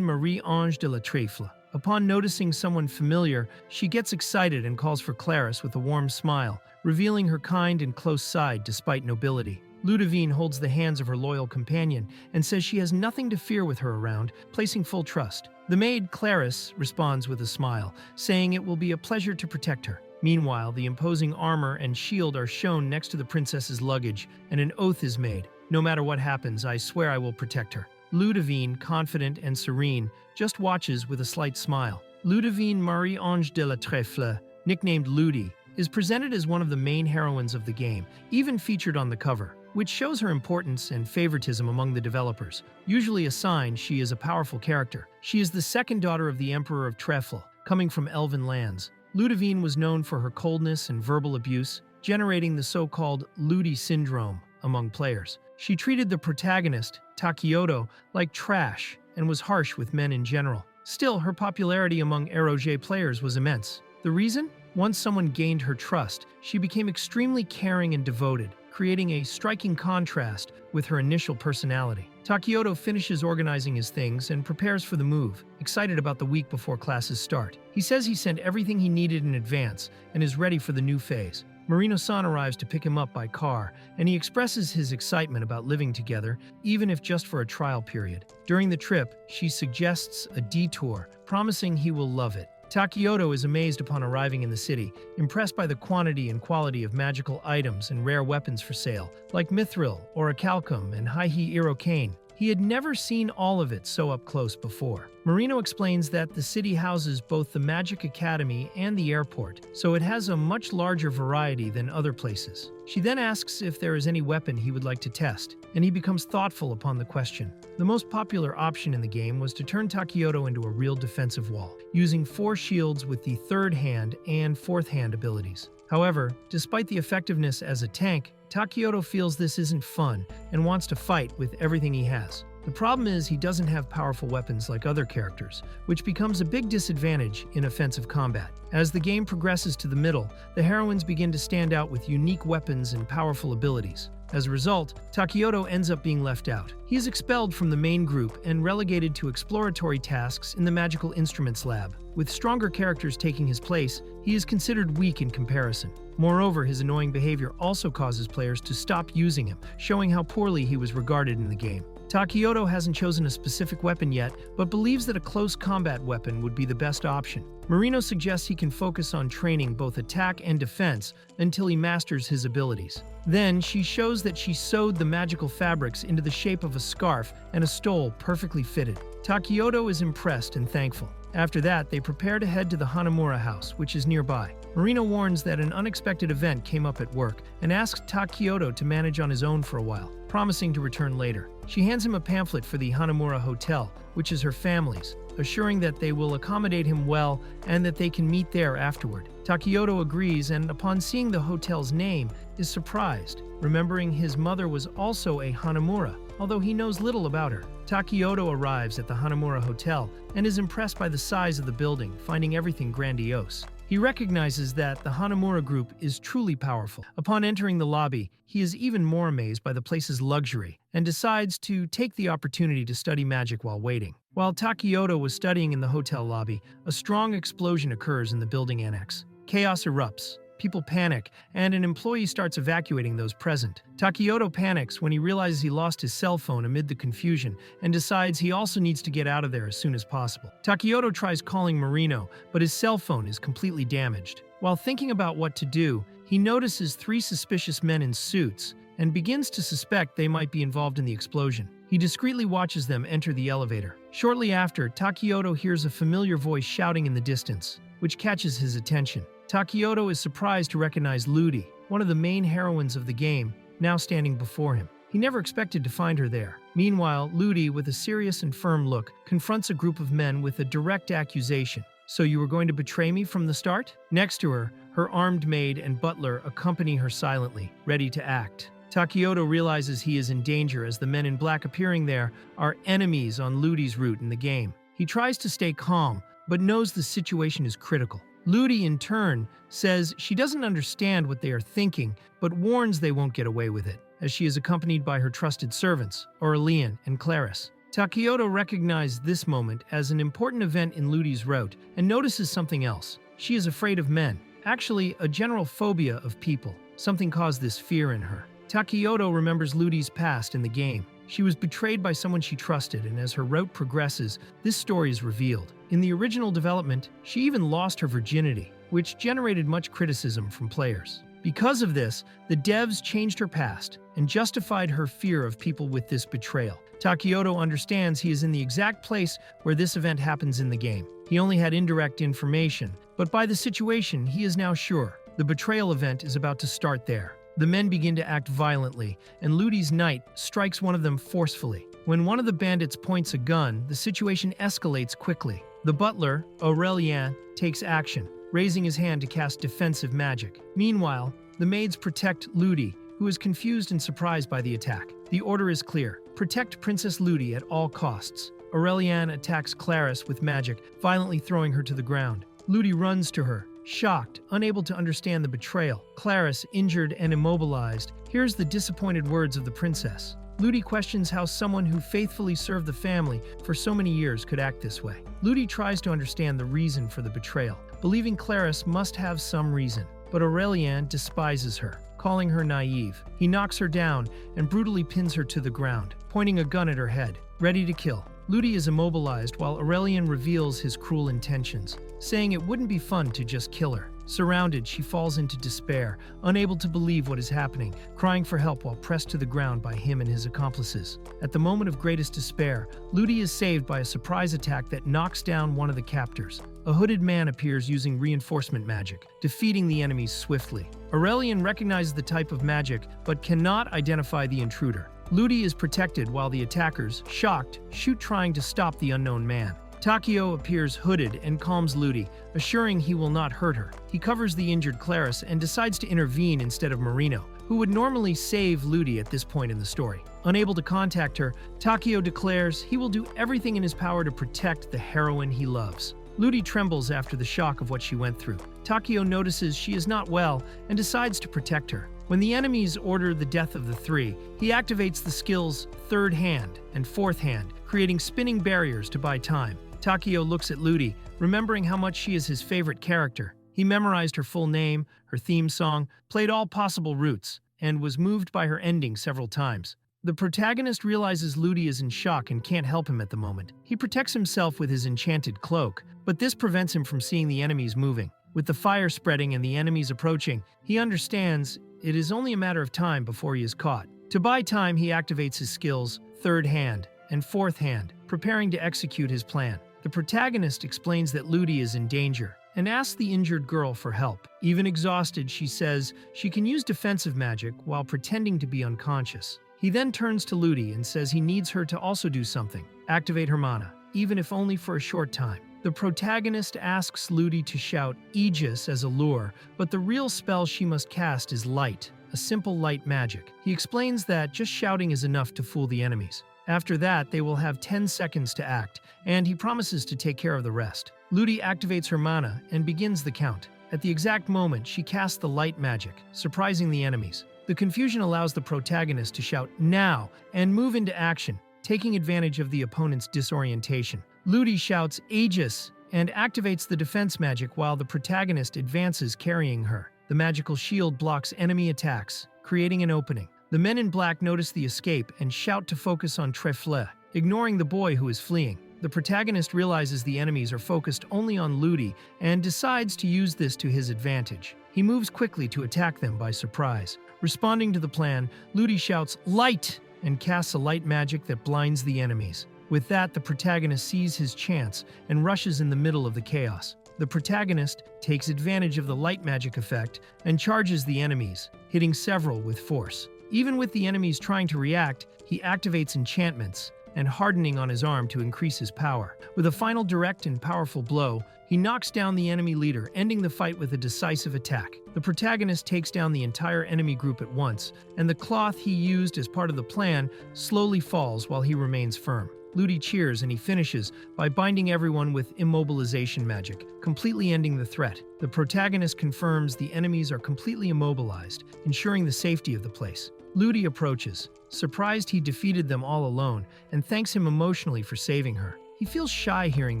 Marie-Ange de la Trèfle. Upon noticing someone familiar, she gets excited and calls for Clarisse with a warm smile, revealing her kind and close side despite nobility. Ludivine holds the hands of her loyal companion and says she has nothing to fear with her around, placing full trust. The maid, Clarisse, responds with a smile, saying it will be a pleasure to protect her. Meanwhile, the imposing armor and shield are shown next to the princess's luggage, and an oath is made. No matter what happens, I swear I will protect her. Ludivine, confident and serene, just watches with a slight smile. Ludivine Marie-Ange de la Trèfle, nicknamed Ludy, is presented as one of the main heroines of the game, even featured on the cover, which shows her importance and favoritism among the developers. Usually a sign she is a powerful character. She is the second daughter of the Emperor of Trèfle, coming from elven lands. Ludivine was known for her coldness and verbal abuse, generating the so-called Ludy syndrome among players. She treated the protagonist, Takioto, like trash and was harsh with men in general. Still, her popularity among eroge players was immense. The reason? Once someone gained her trust, she became extremely caring and devoted, creating a striking contrast with her initial personality. Takioto finishes organizing his things and prepares for the move, excited about the week before classes start. He says he sent everything he needed in advance and is ready for the new phase. Marino-san arrives to pick him up by car, and he expresses his excitement about living together, even if just for a trial period. During the trip, she suggests a detour, promising he will love it. Takioto is amazed upon arriving in the city, impressed by the quantity and quality of magical items and rare weapons for sale, like mithril, orichalcum, and high-he irokane. He had never seen all of it so up close before. Marino explains that the city houses both the Magic Academy and the airport, so it has a much larger variety than other places. She then asks if there is any weapon he would like to test, and he becomes thoughtful upon the question. The most popular option in the game was to turn Takioto into a real defensive wall, using 4 shields with the third hand and fourth hand abilities. However, despite the effectiveness as a tank, Takioto feels this isn't fun and wants to fight with everything he has. The problem is he doesn't have powerful weapons like other characters, which becomes a big disadvantage in offensive combat. As the game progresses to the middle, the heroines begin to stand out with unique weapons and powerful abilities. As a result, Takioto ends up being left out. He is expelled from the main group and relegated to exploratory tasks in the Magical Instruments Lab. With stronger characters taking his place, he is considered weak in comparison. Moreover, his annoying behavior also causes players to stop using him, showing how poorly he was regarded in the game. Takioto hasn't chosen a specific weapon yet, but believes that a close combat weapon would be the best option. Marino suggests he can focus on training both attack and defense until he masters his abilities. Then, she shows that she sewed the magical fabrics into the shape of a scarf and a stole perfectly fitted. Takioto is impressed and thankful. After that, they prepare to head to the Hanamura house, which is nearby. Marino warns that an unexpected event came up at work and asks Takioto to manage on his own for a while, promising to return later. She hands him a pamphlet for the Hanamura Hotel, which is her family's, assuring that they will accommodate him well and that they can meet there afterward. Takioto agrees and, upon seeing the hotel's name, is surprised, remembering his mother was also a Hanamura, although he knows little about her. Takioto arrives at the Hanamura Hotel and is impressed by the size of the building, finding everything grandiose. He recognizes that the Hanamura group is truly powerful. Upon entering the lobby, he is even more amazed by the place's luxury and decides to take the opportunity to study magic while waiting. While Takioto was studying in the hotel lobby, a strong explosion occurs in the building annex. Chaos erupts. People panic, and an employee starts evacuating those present. Takioto panics when he realizes he lost his cell phone amid the confusion and decides he also needs to get out of there as soon as possible. Takioto tries calling Marino, but his cell phone is completely damaged. While thinking about what to do, he notices 3 suspicious men in suits and begins to suspect they might be involved in the explosion. He discreetly watches them enter the elevator. Shortly after, Takioto hears a familiar voice shouting in the distance, which catches his attention. Takioto is surprised to recognize Ludy, one of the main heroines of the game, now standing before him. He never expected to find her there. Meanwhile, Ludy, with a serious and firm look, confronts a group of men with a direct accusation. "So you were going to betray me from the start?" Next to her, her armed maid and butler accompany her silently, ready to act. Takioto realizes he is in danger as the men in black appearing there are enemies on Ludy's route in the game. He tries to stay calm, but knows the situation is critical. Ludy, in turn, says she doesn't understand what they are thinking, but warns they won't get away with it, as she is accompanied by her trusted servants, Aurelian and Claris. Takeyoto recognizes this moment as an important event in Ludy's route and notices something else. She is afraid of men, actually a general phobia of people. Something caused this fear in her. Takeyoto remembers Ludy's past in the game. She was betrayed by someone she trusted, and as her route progresses, this story is revealed. In the original development, she even lost her virginity, which generated much criticism from players. Because of this, the devs changed her past and justified her fear of people with this betrayal. Takeyoto understands he is in the exact place where this event happens in the game. He only had indirect information, but by the situation, he is now sure the betrayal event is about to start there. The men begin to act violently, and Ludy's knight strikes one of them forcefully. When one of the bandits points a gun, the situation escalates quickly. The butler, Aurelian, takes action, raising his hand to cast defensive magic. Meanwhile, the maids protect Ludy, who is confused and surprised by the attack. The order is clear: protect Princess Ludy at all costs. Aurelian attacks Claris with magic, violently throwing her to the ground. Ludy runs to her, shocked, unable to understand the betrayal. Claris, injured and immobilized, hears the disappointed words of the princess. Ludy questions how someone who faithfully served the family for so many years could act this way. Ludy tries to understand the reason for the betrayal, believing Claris must have some reason. But Aurelian despises her, calling her naive. He knocks her down and brutally pins her to the ground, pointing a gun at her head, ready to kill. Ludy is immobilized while Aurelian reveals his cruel intentions, saying it wouldn't be fun to just kill her. Surrounded, she falls into despair, unable to believe what is happening, crying for help while pressed to the ground by him and his accomplices. At the moment of greatest despair, Ludy is saved by a surprise attack that knocks down one of the captors. A hooded man appears using reinforcement magic, defeating the enemies swiftly. Aurelian recognizes the type of magic, but cannot identify the intruder. Ludy is protected while the attackers, shocked, shoot trying to stop the unknown man. Takeo appears hooded and calms Ludy, assuring he will not hurt her. He covers the injured Claris and decides to intervene instead of Marino, who would normally save Ludy at this point in the story. Unable to contact her, Takeo declares he will do everything in his power to protect the heroine he loves. Ludy trembles after the shock of what she went through. Takeo notices she is not well and decides to protect her. When the enemies order the death of the three, he activates the skills Third Hand and Fourth Hand, creating spinning barriers to buy time. Takeo looks at Ludy, remembering how much she is his favorite character. He memorized her full name, her theme song, played all possible routes, and was moved by her ending several times. The protagonist realizes Ludy is in shock and can't help him at the moment. He protects himself with his enchanted cloak, but this prevents him from seeing the enemies moving. With the fire spreading and the enemies approaching, he understands it is only a matter of time before he is caught. To buy time, he activates his skills, Third Hand and Fourth Hand, preparing to execute his plan. The protagonist explains that Ludy is in danger and asks the injured girl for help. Even exhausted, she says she can use defensive magic while pretending to be unconscious. He then turns to Ludy and says he needs her to also do something, activate her mana, even if only for a short time. The protagonist asks Ludy to shout Aegis as a lure, but the real spell she must cast is Light, a simple light magic. He explains that just shouting is enough to fool the enemies. After that, they will have 10 seconds to act, and he promises to take care of the rest. Ludy activates her mana and begins the count. At the exact moment, she casts the light magic, surprising the enemies. The confusion allows the protagonist to shout now and move into action, taking advantage of the opponent's disorientation. Ludy shouts Aegis and activates the defense magic while the protagonist advances carrying her. The magical shield blocks enemy attacks, creating an opening. The men in black notice the escape and shout to focus on Trefle, ignoring the boy who is fleeing. The protagonist realizes the enemies are focused only on Ludy and decides to use this to his advantage. He moves quickly to attack them by surprise. Responding to the plan, Ludy shouts Light and casts a light magic that blinds the enemies. With that, the protagonist sees his chance and rushes in the middle of the chaos. The protagonist takes advantage of the light magic effect and charges the enemies, hitting several with force. Even with the enemies trying to react, he activates enchantments and hardening on his arm to increase his power. With a final direct and powerful blow, he knocks down the enemy leader, ending the fight with a decisive attack. The protagonist takes down the entire enemy group at once, and the cloth he used as part of the plan slowly falls while he remains firm. Ludy cheers and he finishes by binding everyone with immobilization magic, completely ending the threat. The protagonist confirms the enemies are completely immobilized, ensuring the safety of the place. Ludy approaches, surprised he defeated them all alone, and thanks him emotionally for saving her. He feels shy hearing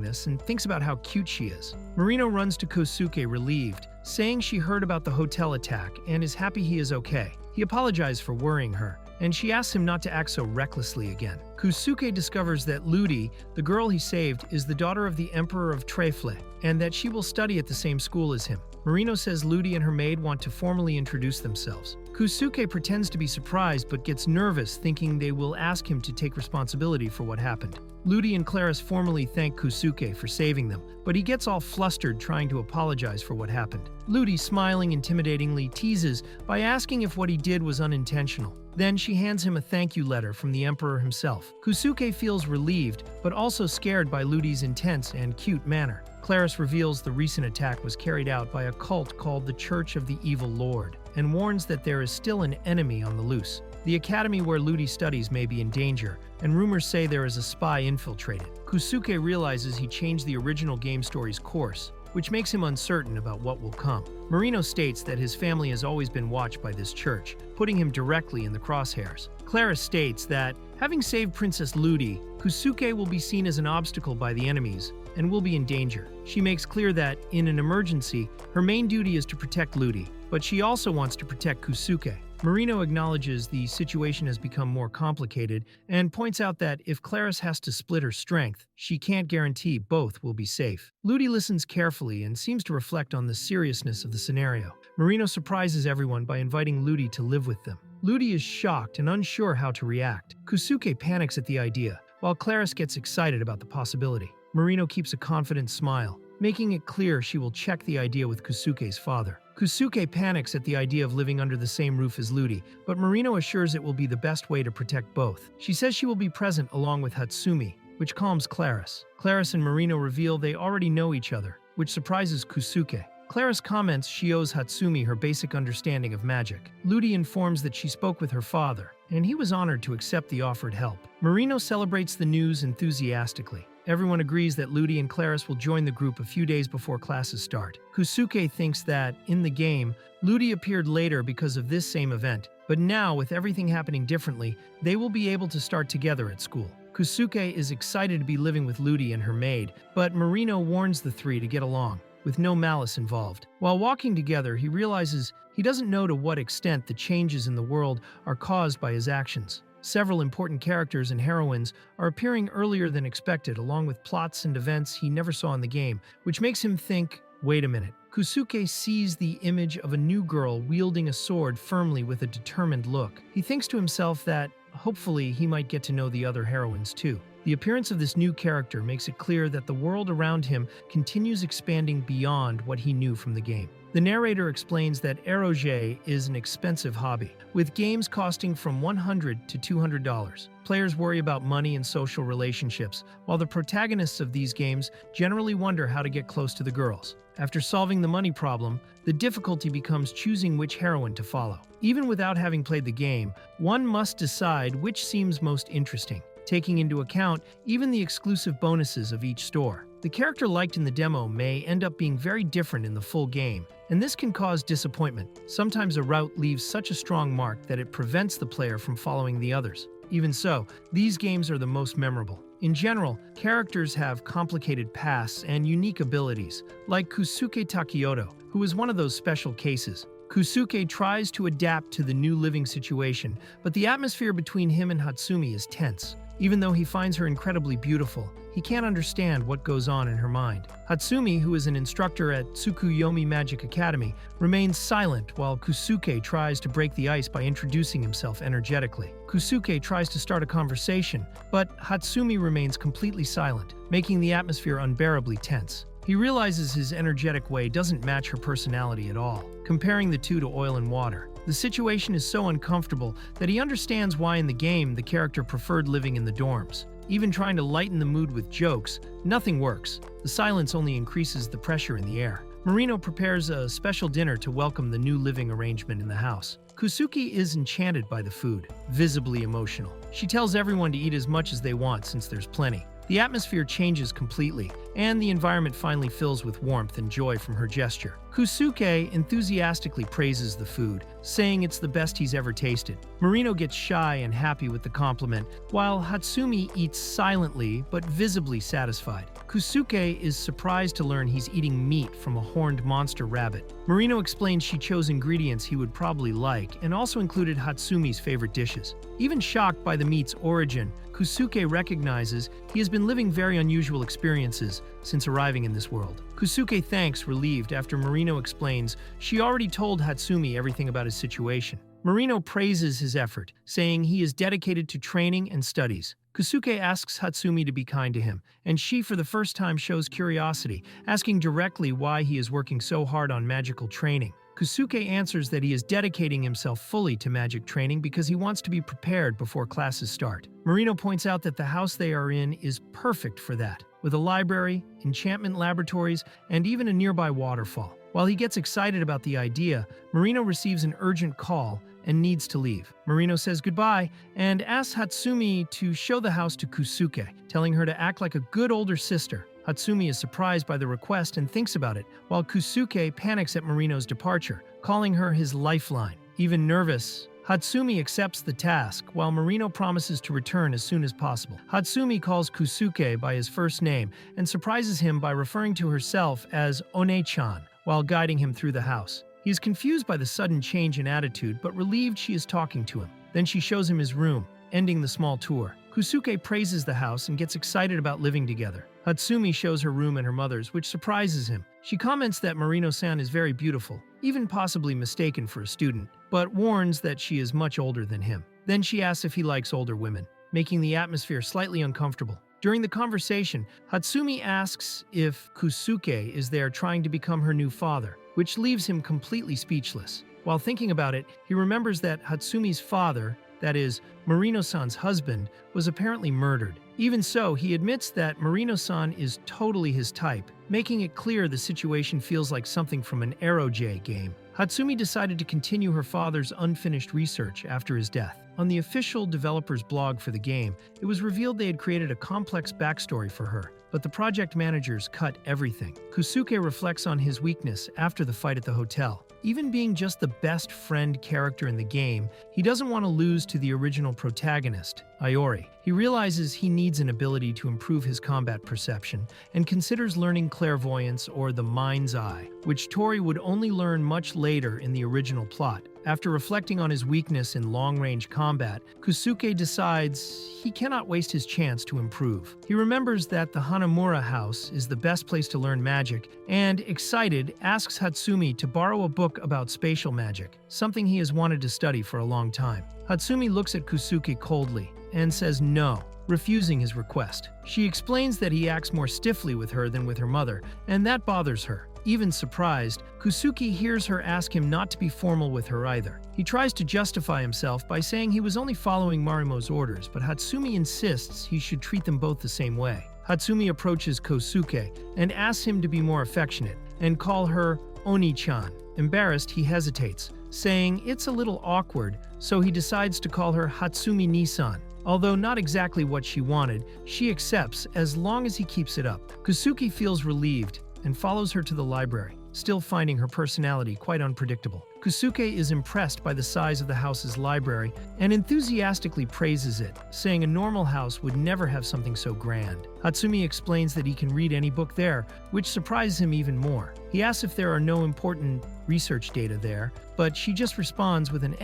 this and thinks about how cute she is. Marino runs to Kosuke relieved, saying she heard about the hotel attack and is happy he is okay. He apologizes for worrying her, and she asks him not to act so recklessly again. Kosuke discovers that Ludy, the girl he saved, is the daughter of the Emperor of Trefle, and that she will study at the same school as him. Marino says Ludy and her maid want to formally introduce themselves. Kosuke pretends to be surprised but gets nervous, thinking they will ask him to take responsibility for what happened. Ludy and Claris formally thank Kosuke for saving them, but he gets all flustered trying to apologize for what happened. Ludy, smiling intimidatingly, teases by asking if what he did was unintentional. Then she hands him a thank you letter from the Emperor himself. Kosuke feels relieved, but also scared by Ludy's intense and cute manner. Claris reveals the recent attack was carried out by a cult called the Church of the Evil Lord, and warns that there is still an enemy on the loose. The academy where Ludy studies may be in danger, and rumors say there is a spy infiltrated. Kosuke realizes he changed the original game story's course, which makes him uncertain about what will come. Marino states that his family has always been watched by this church, putting him directly in the crosshairs. Claris states that, having saved Princess Ludy, Kosuke will be seen as an obstacle by the enemies and will be in danger. She makes clear that, in an emergency, her main duty is to protect Ludy, but she also wants to protect Kosuke. Marino acknowledges the situation has become more complicated and points out that if Claris has to split her strength, she can't guarantee both will be safe. Ludy listens carefully and seems to reflect on the seriousness of the scenario. Marino surprises everyone by inviting Ludy to live with them. Ludy is shocked and unsure how to react. Kosuke panics at the idea, while Claris gets excited about the possibility. Marino keeps a confident smile, making it clear she will check the idea with Kosuke's father. Kosuke panics at the idea of living under the same roof as Ludy, but Marino assures it will be the best way to protect both. She says she will be present along with Hatsumi, which calms Claris. Claris and Marino reveal they already know each other, which surprises Kosuke. Claris comments she owes Hatsumi her basic understanding of magic. Ludy informs that she spoke with her father, and he was honored to accept the offered help. Marino celebrates the news enthusiastically. Everyone agrees that Ludy and Claris will join the group a few days before classes start. Kosuke thinks that, in the game, Ludy appeared later because of this same event, but now, with everything happening differently, they will be able to start together at school. Kosuke is excited to be living with Ludy and her maid, but Marino warns the three to get along, with no malice involved. While walking together, he realizes he doesn't know to what extent the changes in the world are caused by his actions. Several important characters and heroines are appearing earlier than expected, along with plots and events he never saw in the game, which makes him think, wait a minute. Kosuke sees the image of a new girl wielding a sword firmly with a determined look. He thinks to himself that, hopefully, he might get to know the other heroines too. The appearance of this new character makes it clear that the world around him continues expanding beyond what he knew from the game. The narrator explains that eroge is an expensive hobby, with games costing from $100 to $200. Players worry about money and social relationships, while the protagonists of these games generally wonder how to get close to the girls. After solving the money problem, the difficulty becomes choosing which heroine to follow. Even without having played the game, one must decide which seems most interesting, taking into account even the exclusive bonuses of each store. The character liked in the demo may end up being very different in the full game, and this can cause disappointment. Sometimes a route leaves such a strong mark that it prevents the player from following the others. Even so, these games are the most memorable. In general, characters have complicated pasts and unique abilities, like Kosuke Takioto, who is one of those special cases. Kosuke tries to adapt to the new living situation, but the atmosphere between him and Hatsumi is tense. Even though he finds her incredibly beautiful, he can't understand what goes on in her mind. Hatsumi, who is an instructor at Tsukuyomi Magic Academy, remains silent while Kosuke tries to break the ice by introducing himself energetically. Kosuke tries to start a conversation, but Hatsumi remains completely silent, making the atmosphere unbearably tense. He realizes his energetic way doesn't match her personality at all, comparing the two to oil and water. The situation is so uncomfortable that he understands why in the game the character preferred living in the dorms. Even trying to lighten the mood with jokes, nothing works. The silence only increases the pressure in the air. Marino prepares a special dinner to welcome the new living arrangement in the house. Kusuke is enchanted by the food, visibly emotional. She tells everyone to eat as much as they want since there's plenty. The atmosphere changes completely, and the environment finally fills with warmth and joy from her gesture. Kusuke enthusiastically praises the food, saying it's the best he's ever tasted. Marino gets shy and happy with the compliment, while Hatsumi eats silently but visibly satisfied. Kusuke is surprised to learn he's eating meat from a horned monster rabbit. Marino explains she chose ingredients he would probably like and also included Hatsumi's favorite dishes. Even shocked by the meat's origin, Kusuke recognizes he has been living very unusual experiences since arriving in this world. Kusuke thanks, relieved, after Marino explains she already told Hatsumi everything about his situation. Marino praises his effort, saying he is dedicated to training and studies. Kusuke asks Hatsumi to be kind to him, and she for the first time shows curiosity, asking directly why he is working so hard on magical training. Kusuke answers that he is dedicating himself fully to magic training because he wants to be prepared before classes start. Marino points out that the house they are in is perfect for that, with a library, enchantment laboratories, and even a nearby waterfall. While he gets excited about the idea, Marino receives an urgent call and needs to leave. Marino says goodbye and asks Hatsumi to show the house to Kusuke, telling her to act like a good older sister. Hatsumi is surprised by the request and thinks about it, while Kusuke panics at Marino's departure, calling her his lifeline. Even nervous, Hatsumi accepts the task, while Marino promises to return as soon as possible. Hatsumi calls Kusuke by his first name and surprises him by referring to herself as One-chan while guiding him through the house. He is confused by the sudden change in attitude, but relieved she is talking to him. Then she shows him his room, ending the small tour. Kusuke praises the house and gets excited about living together. Hatsumi shows her room and her mother's, which surprises him. She comments that Marino-san is very beautiful, even possibly mistaken for a student, but warns that she is much older than him. Then she asks if he likes older women, making the atmosphere slightly uncomfortable. During the conversation, Hatsumi asks if Kusuke is there trying to become her new father, which leaves him completely speechless. While thinking about it, he remembers that Hatsumi's father, that is, Marino-san's husband, was apparently murdered. Even so, he admits that Marino-san is totally his type, making it clear the situation feels like something from an J game. Hatsumi decided to continue her father's unfinished research after his death. On the official developer's blog for the game, it was revealed they had created a complex backstory for her, but the project managers cut everything. Kusuke reflects on his weakness after the fight at the hotel. Even being just the best friend character in the game, he doesn't want to lose to the original protagonist, Iori. He realizes he needs an ability to improve his combat perception and considers learning clairvoyance or the mind's eye, which Tori would only learn much later in the original plot. After reflecting on his weakness in long-range combat, Kusuke decides he cannot waste his chance to improve. He remembers that the Hanamura house is the best place to learn magic and, excited, asks Hatsumi to borrow a book about spatial magic, something he has wanted to study for a long time. Hatsumi looks at Kusuke coldly and says no, refusing his request. She explains that he acts more stiffly with her than with her mother, and that bothers her. Even surprised, Kusuke hears her ask him not to be formal with her either. He tries to justify himself by saying he was only following Marimo's orders, but Hatsumi insists he should treat them both the same way. Hatsumi approaches Kosuke and asks him to be more affectionate and call her Oni-chan. Embarrassed, he hesitates, saying it's a little awkward, so he decides to call her Hatsumi-Nisan. Although not exactly what she wanted, she accepts as long as he keeps it up. Kusuke feels relieved and follows her to the library, still finding her personality quite unpredictable. Kusuke is impressed by the size of the house's library and enthusiastically praises it, saying a normal house would never have something so grand. Hatsumi explains that he can read any book there, which surprises him even more. He asks if there are no important research data there, but she just responds with an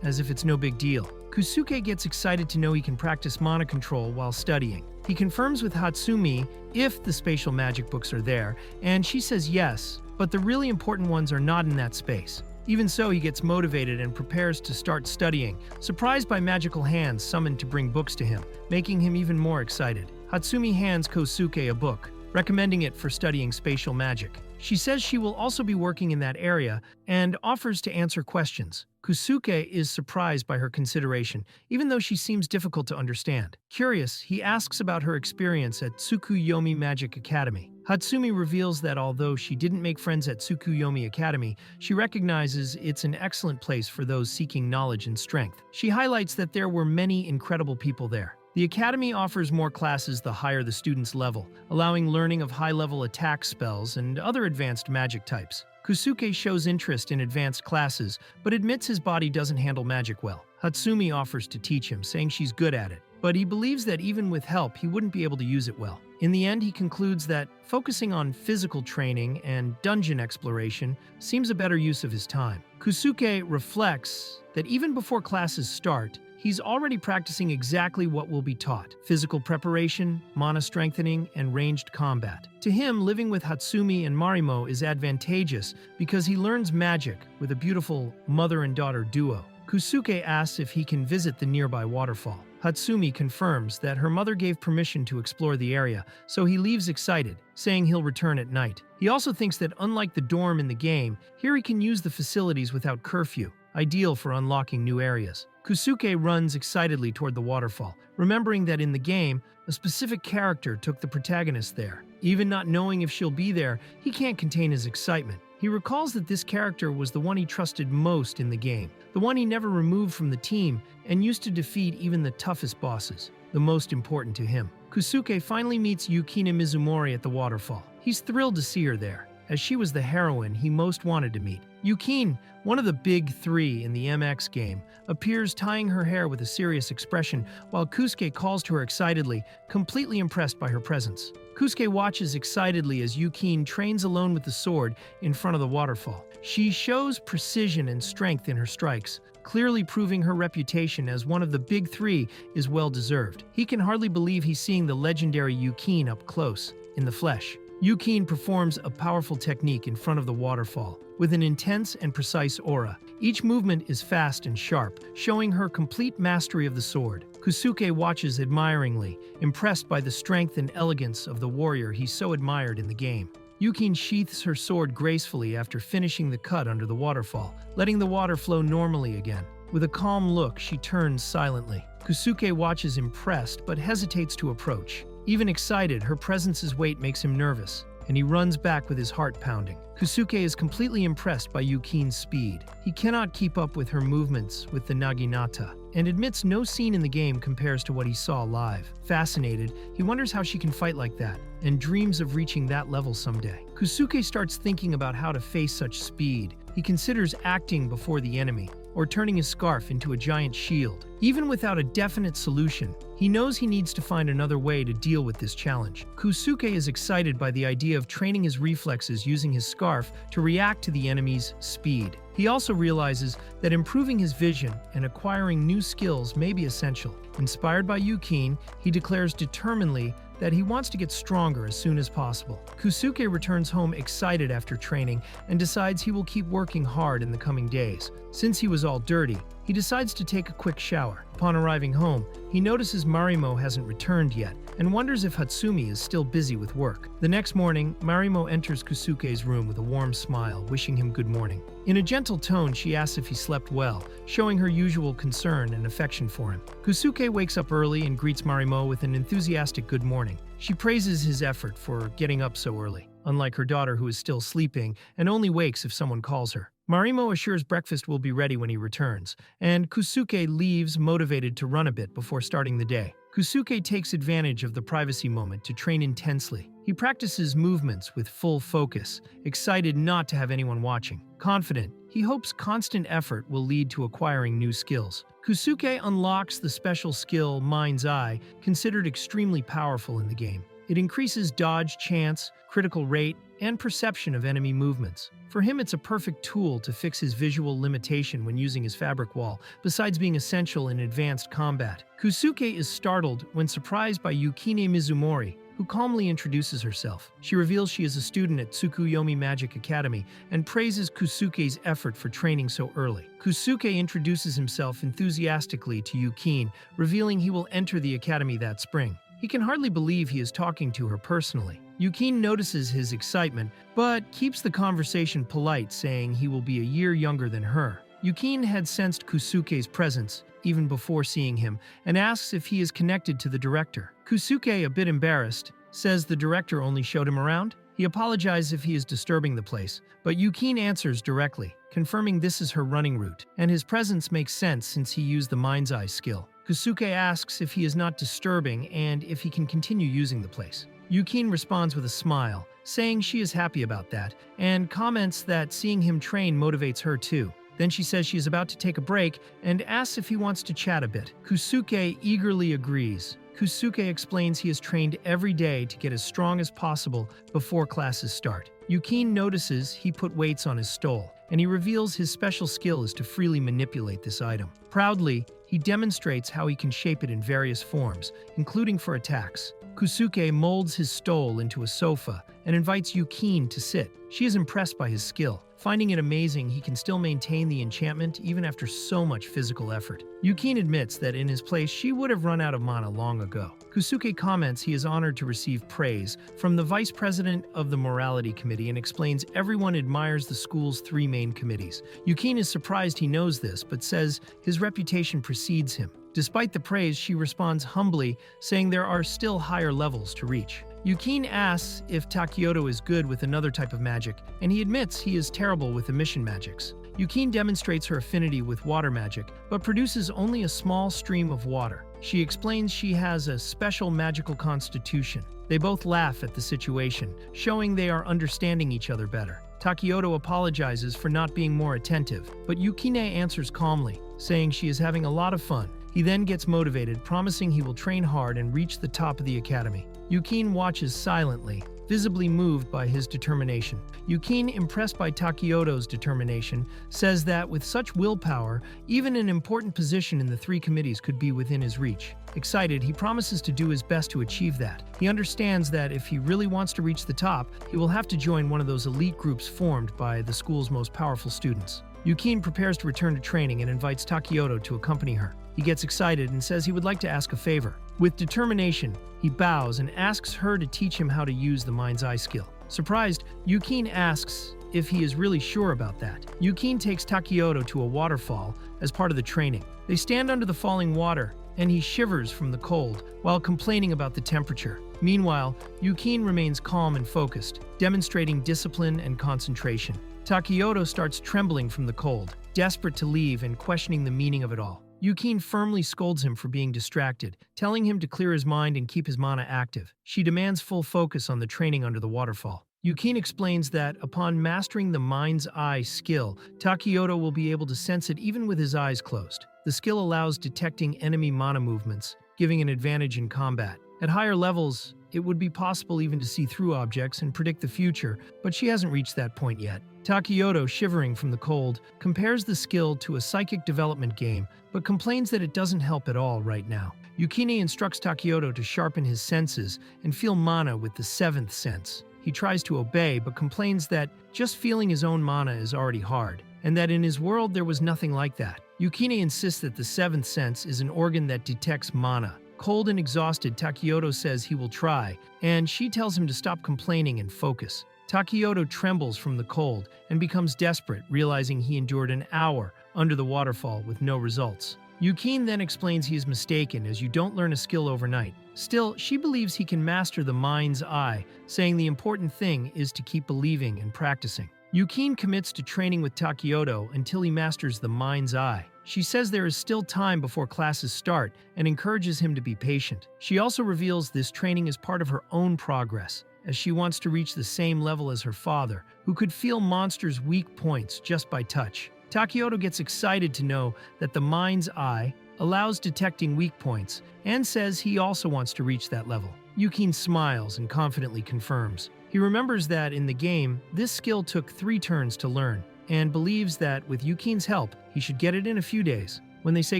as if it's no big deal. Kusuke gets excited to know he can practice mana control while studying. He confirms with Hatsumi if the spatial magic books are there, and she says yes, but the really important ones are not in that space. Even so, he gets motivated and prepares to start studying, surprised by magical hands summoned to bring books to him, making him even more excited. Hatsumi hands Kosuke a book, recommending it for studying spatial magic. She says she will also be working in that area and offers to answer questions. Kusuke is surprised by her consideration, even though she seems difficult to understand. Curious, he asks about her experience at Tsukuyomi Magic Academy. Hatsumi reveals that although she didn't make friends at Tsukuyomi Academy, she recognizes it's an excellent place for those seeking knowledge and strength. She highlights that there were many incredible people there. The academy offers more classes the higher the student's level, allowing learning of high-level attack spells and other advanced magic types. Kusuke shows interest in advanced classes, but admits his body doesn't handle magic well. Hatsumi offers to teach him, saying she's good at it, but he believes that even with help, he wouldn't be able to use it well. In the end, he concludes that focusing on physical training and dungeon exploration seems a better use of his time. Kusuke reflects that even before classes start, he's already practicing exactly what will be taught: physical preparation, mana strengthening, and ranged combat. To him, living with Hatsumi and Marimo is advantageous because he learns magic with a beautiful mother and daughter duo. Kusuke asks if he can visit the nearby waterfall. Hatsumi confirms that her mother gave permission to explore the area, so he leaves excited, saying he'll return at night. He also thinks that unlike the dorm in the game, here he can use the facilities without curfew, ideal for unlocking new areas. Kusuke runs excitedly toward the waterfall, remembering that in the game, a specific character took the protagonist there. Even not knowing if she'll be there, he can't contain his excitement. He recalls that this character was the one he trusted most in the game, the one he never removed from the team and used to defeat even the toughest bosses, the most important to him. Kusuke finally meets Yukina Mizumori at the waterfall. He's thrilled to see her there, as she was the heroine he most wanted to meet. Yukina, one of the big three in the MX game, appears tying her hair with a serious expression while Kusuke calls to her excitedly, completely impressed by her presence. Kusuke watches excitedly as Yukina trains alone with the sword in front of the waterfall. She shows precision and strength in her strikes, clearly proving her reputation as one of the big three is well-deserved. He can hardly believe he's seeing the legendary Yukina up close, in the flesh. Yukina performs a powerful technique in front of the waterfall, with an intense and precise aura. Each movement is fast and sharp, showing her complete mastery of the sword. Kusuke watches admiringly, impressed by the strength and elegance of the warrior he so admired in the game. Yukina sheaths her sword gracefully after finishing the cut under the waterfall, letting the water flow normally again. With a calm look, she turns silently. Kusuke watches impressed but hesitates to approach. Even excited, her presence's weight makes him nervous, and he runs back with his heart pounding. Kusuke is completely impressed by Yukina's speed. He cannot keep up with her movements with the naginata, and admits no scene in the game compares to what he saw live. Fascinated, he wonders how she can fight like that, and dreams of reaching that level someday. Kusuke starts thinking about how to face such speed. He considers acting before the enemy, or turning his scarf into a giant shield. Even without a definite solution, he knows he needs to find another way to deal with this challenge. Kusuke is excited by the idea of training his reflexes using his scarf to react to the enemy's speed. He also realizes that improving his vision and acquiring new skills may be essential. Inspired by Yukina, he declares determinedly that he wants to get stronger as soon as possible. Kusuke returns home excited after training and decides he will keep working hard in the coming days. Since he was all dirty, he decides to take a quick shower. Upon arriving home, he notices Marimo hasn't returned yet and wonders if Hatsumi is still busy with work. The next morning, Marimo enters Kusuke's room with a warm smile, wishing him good morning. In a gentle tone, she asks if he slept well, showing her usual concern and affection for him. Kusuke wakes up early and greets Marimo with an enthusiastic good morning. She praises his effort for getting up so early, unlike her daughter who is still sleeping and only wakes if someone calls her. Marimo assures breakfast will be ready when he returns, and Kusuke leaves motivated to run a bit before starting the day. Kusuke takes advantage of the privacy moment to train intensely. He practices movements with full focus, excited not to have anyone watching. Confident, he hopes constant effort will lead to acquiring new skills. Kusuke unlocks the special skill Mind's Eye, considered extremely powerful in the game. It increases dodge chance, critical rate, and perception of enemy movements. For him, it's a perfect tool to fix his visual limitation when using his fabric wall, besides being essential in advanced combat. Kusuke is startled when surprised by Yukina Mizumori, who calmly introduces herself. She reveals she is a student at Tsukuyomi Magic Academy and praises Kusuke's effort for training so early. Kusuke introduces himself enthusiastically to Yukina, revealing he will enter the academy that spring. He can hardly believe he is talking to her personally. Yukina notices his excitement, but keeps the conversation polite, saying he will be a year younger than her. Yukina had sensed Kusuke's presence even before seeing him, and asks if he is connected to the director. Kusuke, a bit embarrassed, says the director only showed him around. He apologizes if he is disturbing the place, but Yukina answers directly, confirming this is her running route, and his presence makes sense since he used the mind's eye skill. Kusuke asks if he is not disturbing and if he can continue using the place. Yukina responds with a smile, saying she is happy about that, and comments that seeing him train motivates her too. Then she says she is about to take a break and asks if he wants to chat a bit. Kusuke eagerly agrees. Kusuke explains he has trained every day to get as strong as possible before classes start. Yukina notices he put weights on his stole, and he reveals his special skill is to freely manipulate this item. Proudly, he demonstrates how he can shape it in various forms, including for attacks. Kusuke molds his stole into a sofa and invites Yukina to sit. She is impressed by his skill, finding it amazing he can still maintain the enchantment even after so much physical effort. Yukina admits that in his place she would have run out of mana long ago. Kusuke comments he is honored to receive praise from the vice president of the morality committee and explains everyone admires the school's 3 main committees. Yukina is surprised he knows this, but says his reputation precedes him. Despite the praise, she responds humbly, saying there are still higher levels to reach. Yukina asks if Takeyoto is good with another type of magic, and he admits he is terrible with emission magics. Yukina demonstrates her affinity with water magic, but produces only a small stream of water. She explains she has a special magical constitution. They both laugh at the situation, showing they are understanding each other better. Takeyoto apologizes for not being more attentive, but Yukina answers calmly, saying she is having a lot of fun. He then gets motivated, promising he will train hard and reach the top of the academy. Yukina watches silently, visibly moved by his determination. Yukina, impressed by Takeyoto's determination, says that with such willpower, even an important position in the 3 committees could be within his reach. Excited, he promises to do his best to achieve that. He understands that if he really wants to reach the top, he will have to join one of those elite groups formed by the school's most powerful students. Yukina prepares to return to training and invites Takeyoto to accompany her. He gets excited and says he would like to ask a favor. With determination, he bows and asks her to teach him how to use the mind's eye skill. Surprised, Yukina asks if he is really sure about that. Yukina takes Takeyoto to a waterfall as part of the training. They stand under the falling water, and he shivers from the cold while complaining about the temperature. Meanwhile, Yukina remains calm and focused, demonstrating discipline and concentration. Takeyoto starts trembling from the cold, desperate to leave and questioning the meaning of it all. Yukina firmly scolds him for being distracted, telling him to clear his mind and keep his mana active. She demands full focus on the training under the waterfall. Yukina explains that upon mastering the mind's eye skill, Takeyoto will be able to sense it even with his eyes closed. The skill allows detecting enemy mana movements, giving an advantage in combat. At higher levels, it would be possible even to see through objects and predict the future, but she hasn't reached that point yet. Takeyoto, shivering from the cold, compares the skill to a psychic development game, but complains that it doesn't help at all right now. Yukina instructs Takeyoto to sharpen his senses and feel mana with the 7th sense. He tries to obey, but complains that just feeling his own mana is already hard, and that in his world there was nothing like that. Yukina insists that the 7th sense is an organ that detects mana. Cold and exhausted, Takeyoto says he will try, and she tells him to stop complaining and focus. Takeyoto trembles from the cold and becomes desperate, realizing he endured an hour under the waterfall with no results. Yukina then explains he is mistaken, as you don't learn a skill overnight. Still, she believes he can master the mind's eye, saying the important thing is to keep believing and practicing. Yukina commits to training with Takeyoto until he masters the mind's eye. She says there is still time before classes start and encourages him to be patient. She also reveals this training is part of her own progress, as she wants to reach the same level as her father, who could feel monsters' weak points just by touch. Takeyoto gets excited to know that the mind's eye allows detecting weak points and says he also wants to reach that level. Yukina smiles and confidently confirms. He remembers that in the game, this skill took 3 turns to learn, and believes that with Yukina's help, he should get it in a few days. When they say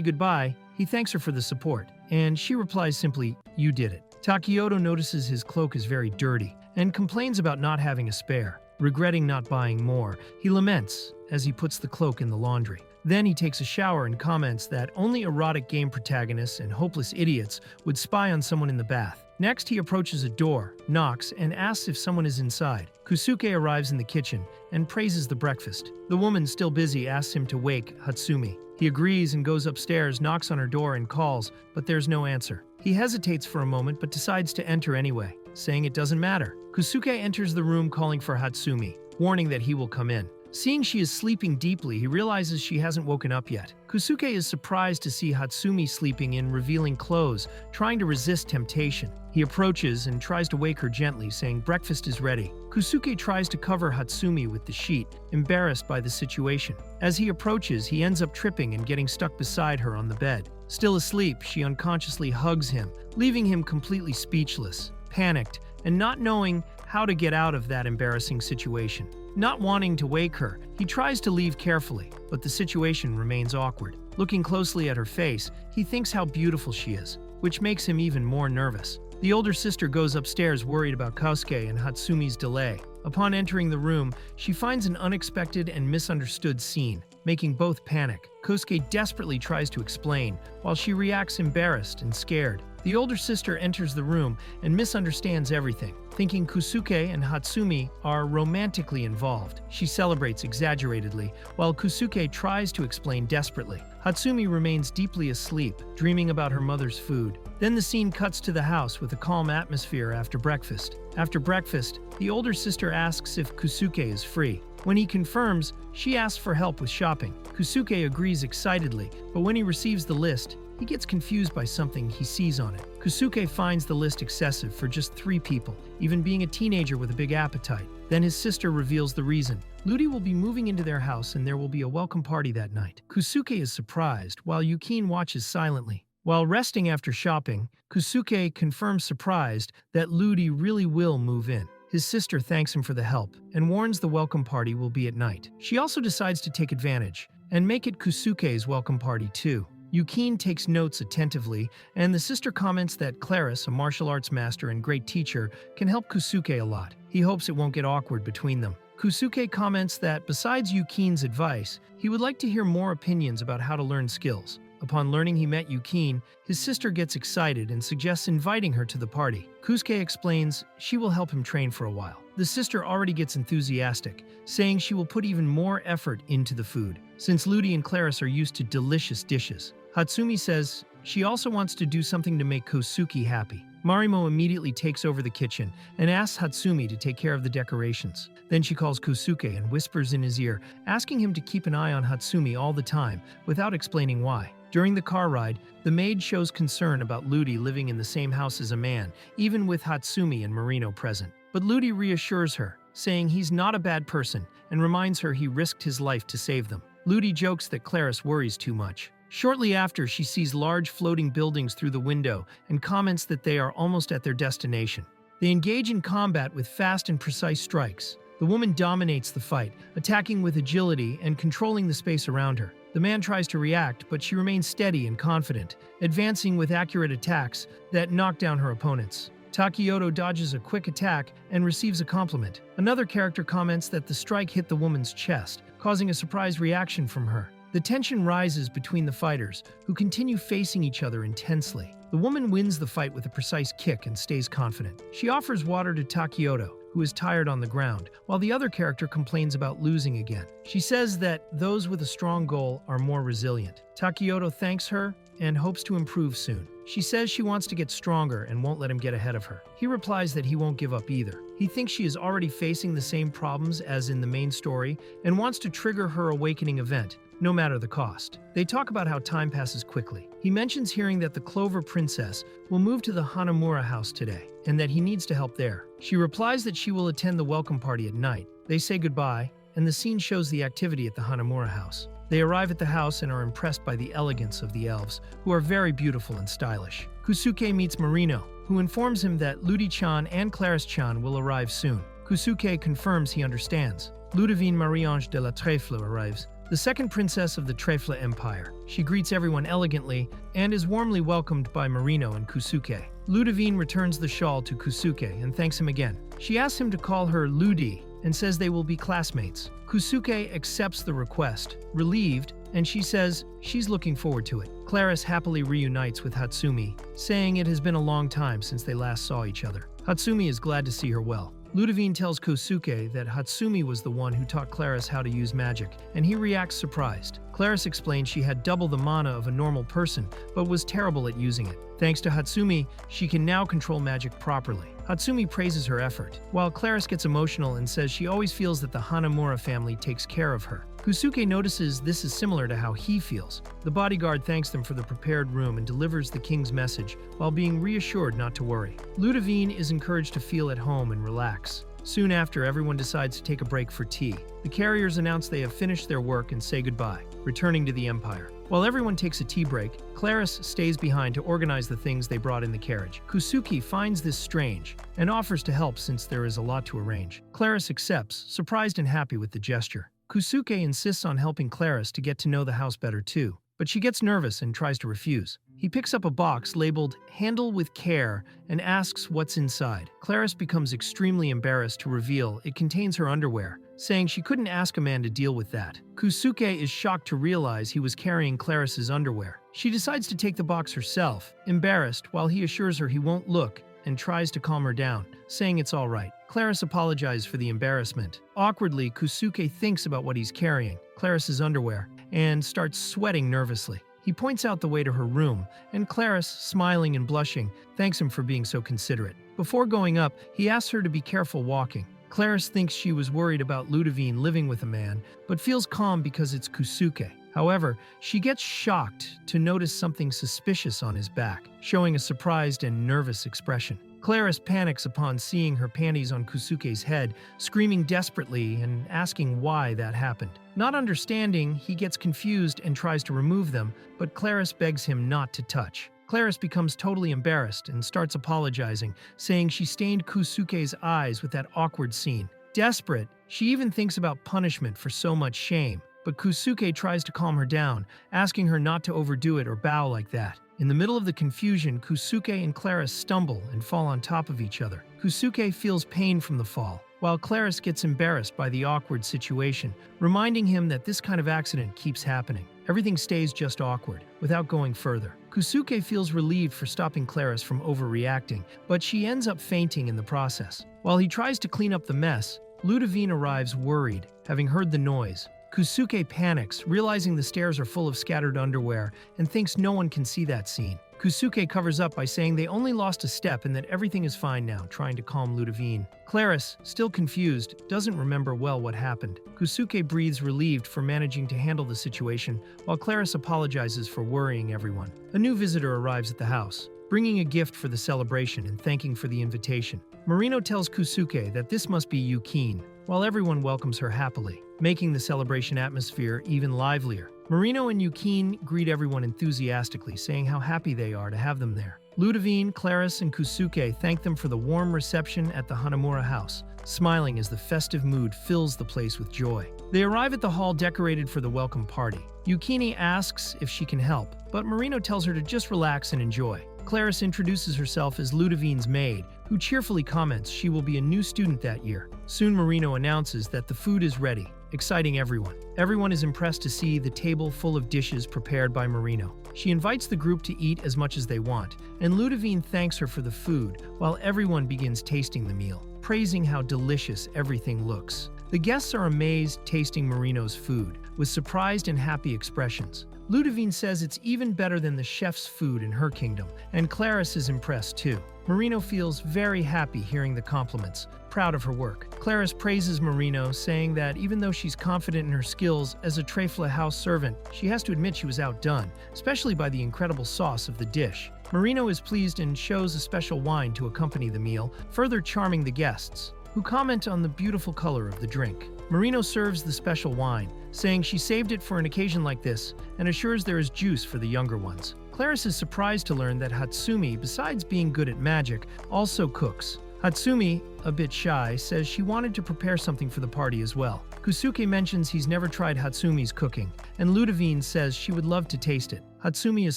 goodbye, he thanks her for the support, and she replies simply, "You did it." Takeyoto notices his cloak is very dirty, and complains about not having a spare. Regretting not buying more, he laments as he puts the cloak in the laundry. Then he takes a shower and comments that only erotic game protagonists and hopeless idiots would spy on someone in the bath. Next, he approaches a door, knocks, and asks if someone is inside. Kusuke arrives in the kitchen and praises the breakfast. The woman, still busy, asks him to wake Hatsumi. He agrees and goes upstairs, knocks on her door and calls, but there's no answer. He hesitates for a moment but decides to enter anyway. saying it doesn't matter. Kusuke enters the room calling for Hatsumi, warning that he will come in. Seeing she is sleeping deeply, he realizes she hasn't woken up yet. Kusuke is surprised to see Hatsumi sleeping in revealing clothes, trying to resist temptation. He approaches and tries to wake her gently, saying breakfast is ready. Kusuke tries to cover Hatsumi with the sheet, embarrassed by the situation. As he approaches, he ends up tripping and getting stuck beside her on the bed. Still asleep, she unconsciously hugs him, leaving him completely speechless, panicked, and not knowing how to get out of that embarrassing situation. Not wanting to wake her, he tries to leave carefully, but the situation remains awkward. Looking closely at her face, he thinks how beautiful she is, which makes him even more nervous. The older sister goes upstairs worried about Kosuke and Hatsumi's delay. Upon entering the room, she finds an unexpected and misunderstood scene, making both panic. Kosuke desperately tries to explain, while she reacts embarrassed and scared. The older sister enters the room and misunderstands everything, thinking Kusuke and Hatsumi are romantically involved. She celebrates exaggeratedly, while Kusuke tries to explain desperately. Hatsumi remains deeply asleep, dreaming about her mother's food. Then the scene cuts to the house with a calm atmosphere after breakfast. After breakfast, the older sister asks if Kusuke is free. When he confirms, she asks for help with shopping. Kusuke agrees excitedly, but when he receives the list, he gets confused by something he sees on it. Kusuke finds the list excessive for just 3 people, even being a teenager with a big appetite. Then his sister reveals the reason. Ludy will be moving into their house and there will be a welcome party that night. Kusuke is surprised, while Yukina watches silently. While resting after shopping, Kusuke confirms surprised that Ludy really will move in. His sister thanks him for the help and warns the welcome party will be at night. She also decides to take advantage and make it Kusuke's welcome party too. Yukina takes notes attentively, and the sister comments that Claris, a martial arts master and great teacher, can help Kusuke a lot. He hopes it won't get awkward between them. Kusuke comments that besides Yukina's advice, he would like to hear more opinions about how to learn skills. Upon learning he met Yukina, his sister gets excited and suggests inviting her to the party. Kusuke explains she will help him train for a while. The sister already gets enthusiastic, saying she will put even more effort into the food, since Ludy and Claris are used to delicious dishes. Hatsumi says she also wants to do something to make Kosuke happy. Marimo immediately takes over the kitchen and asks Hatsumi to take care of the decorations. Then she calls Kosuke and whispers in his ear, asking him to keep an eye on Hatsumi all the time, without explaining why. During the car ride, the maid shows concern about Ludy living in the same house as a man, even with Hatsumi and Marino present. But Ludy reassures her, saying he's not a bad person, and reminds her he risked his life to save them. Ludy jokes that Claris worries too much. Shortly after, she sees large floating buildings through the window and comments that they are almost at their destination. They engage in combat with fast and precise strikes. The woman dominates the fight, attacking with agility and controlling the space around her. The man tries to react, but she remains steady and confident, advancing with accurate attacks that knock down her opponents. Takioto dodges a quick attack and receives a compliment. Another character comments that the strike hit the woman's chest, causing a surprise reaction from her. The tension rises between the fighters, who continue facing each other intensely. The woman wins the fight with a precise kick and stays confident. She offers water to Takioto, who is tired on the ground, while the other character complains about losing again. She says that those with a strong goal are more resilient. Takioto thanks her and hopes to improve soon. She says she wants to get stronger and won't let him get ahead of her. He replies that he won't give up either. He thinks she is already facing the same problems as in the main story and wants to trigger her awakening event, no matter the cost. They talk about how time passes quickly. He mentions hearing that the Clover Princess will move to the Hanamura house today, and that he needs to help there. She replies that she will attend the welcome party at night. They say goodbye, and the scene shows the activity at the Hanamura house. They arrive at the house and are impressed by the elegance of the elves, who are very beautiful and stylish. Kusuke meets Marino, who informs him that Ludy-chan and Claris-chan will arrive soon. Kusuke confirms he understands. Ludivine Marie-Ange de la Trèfle arrives, the second princess of the Trèfle Empire. She greets everyone elegantly and is warmly welcomed by Marino and Kusuke. Ludivine returns the shawl to Kusuke and thanks him again. She asks him to call her Ludy and says they will be classmates. Kusuke accepts the request, relieved, and she says she's looking forward to it. Claris happily reunites with Hatsumi, saying it has been a long time since they last saw each other. Hatsumi is glad to see her well. Ludivine tells Kosuke that Hatsumi was the one who taught Claris how to use magic, and he reacts surprised. Claris explains she had double the mana of a normal person, but was terrible at using it. Thanks to Hatsumi, she can now control magic properly. Hatsumi praises her effort, while Claris gets emotional and says she always feels that the Hanamura family takes care of her. Kusuke notices this is similar to how he feels. The bodyguard thanks them for the prepared room and delivers the king's message, while being reassured not to worry. Ludivine is encouraged to feel at home and relax. Soon after, everyone decides to take a break for tea. The carriers announce they have finished their work and say goodbye, returning to the Empire. While everyone takes a tea break, Claris stays behind to organize the things they brought in the carriage. Kusuke finds this strange and offers to help since there is a lot to arrange. Claris accepts, surprised and happy with the gesture. Kusuke insists on helping Claris to get to know the house better too, but she gets nervous and tries to refuse. He picks up a box labeled "Handle with Care" and asks what's inside. Claris becomes extremely embarrassed to reveal it contains her underwear, saying she couldn't ask a man to deal with that. Kusuke is shocked to realize he was carrying Claris's underwear. She decides to take the box herself, embarrassed, while he assures her he won't look and tries to calm her down, saying it's all right. Claris apologizes for the embarrassment. Awkwardly, Kusuke thinks about what he's carrying, Claris's underwear, and starts sweating nervously. He points out the way to her room, and Claris, smiling and blushing, thanks him for being so considerate. Before going up, he asks her to be careful walking. Claris thinks she was worried about Ludivine living with a man, but feels calm because it's Kusuke. However, she gets shocked to notice something suspicious on his back, showing a surprised and nervous expression. Claris panics upon seeing her panties on Kusuke's head, screaming desperately and asking why that happened. Not understanding, he gets confused and tries to remove them, but Claris begs him not to touch. Claris becomes totally embarrassed and starts apologizing, saying she stained Kusuke's eyes with that awkward scene. Desperate, she even thinks about punishment for so much shame, but Kusuke tries to calm her down, asking her not to overdo it or bow like that. In the middle of the confusion, Kusuke and Claris stumble and fall on top of each other. Kusuke feels pain from the fall, while Claris gets embarrassed by the awkward situation, reminding him that this kind of accident keeps happening. Everything stays just awkward, without going further. Kusuke feels relieved for stopping Claris from overreacting, but she ends up fainting in the process. While he tries to clean up the mess, Ludivine arrives worried, having heard the noise. Kusuke panics, realizing the stairs are full of scattered underwear, and thinks no one can see that scene. Kusuke covers up by saying they only lost a step and that everything is fine now, trying to calm Ludivine. Claris, still confused, doesn't remember well what happened. Kusuke breathes relieved for managing to handle the situation, while Claris apologizes for worrying everyone. A new visitor arrives at the house, bringing a gift for the celebration and thanking for the invitation. Marino tells Kusuke that this must be Yukina, while everyone welcomes her happily, making the celebration atmosphere even livelier. Marino and Yukina greet everyone enthusiastically, saying how happy they are to have them there. Ludivine, Claris, and Kusuke thank them for the warm reception at the Hanamura house, smiling as the festive mood fills the place with joy. They arrive at the hall decorated for the welcome party. Yukina asks if she can help, but Marino tells her to just relax and enjoy. Claris introduces herself as Ludivine's maid, who cheerfully comments she will be a new student that year. Soon Marino announces that the food is ready, exciting everyone. Everyone is impressed to see the table full of dishes prepared by Marino. She invites the group to eat as much as they want, and Ludivine thanks her for the food, while everyone begins tasting the meal, praising how delicious everything looks. The guests are amazed tasting Marino's food, with surprised and happy expressions. Ludivine says it's even better than the chef's food in her kingdom, and Claris is impressed too. Marino feels very happy hearing the compliments, proud of her work. Claris praises Marino, saying that even though she's confident in her skills as a Trefla house servant, she has to admit she was outdone, especially by the incredible sauce of the dish. Marino is pleased and shows a special wine to accompany the meal, further charming the guests, who comment on the beautiful color of the drink. Marino serves the special wine, saying she saved it for an occasion like this, and assures there is juice for the younger ones. Claris is surprised to learn that Hatsumi, besides being good at magic, also cooks. Hatsumi, a bit shy, says she wanted to prepare something for the party as well. Kusuke mentions he's never tried Hatsumi's cooking, and Ludivine says she would love to taste it. Hatsumi is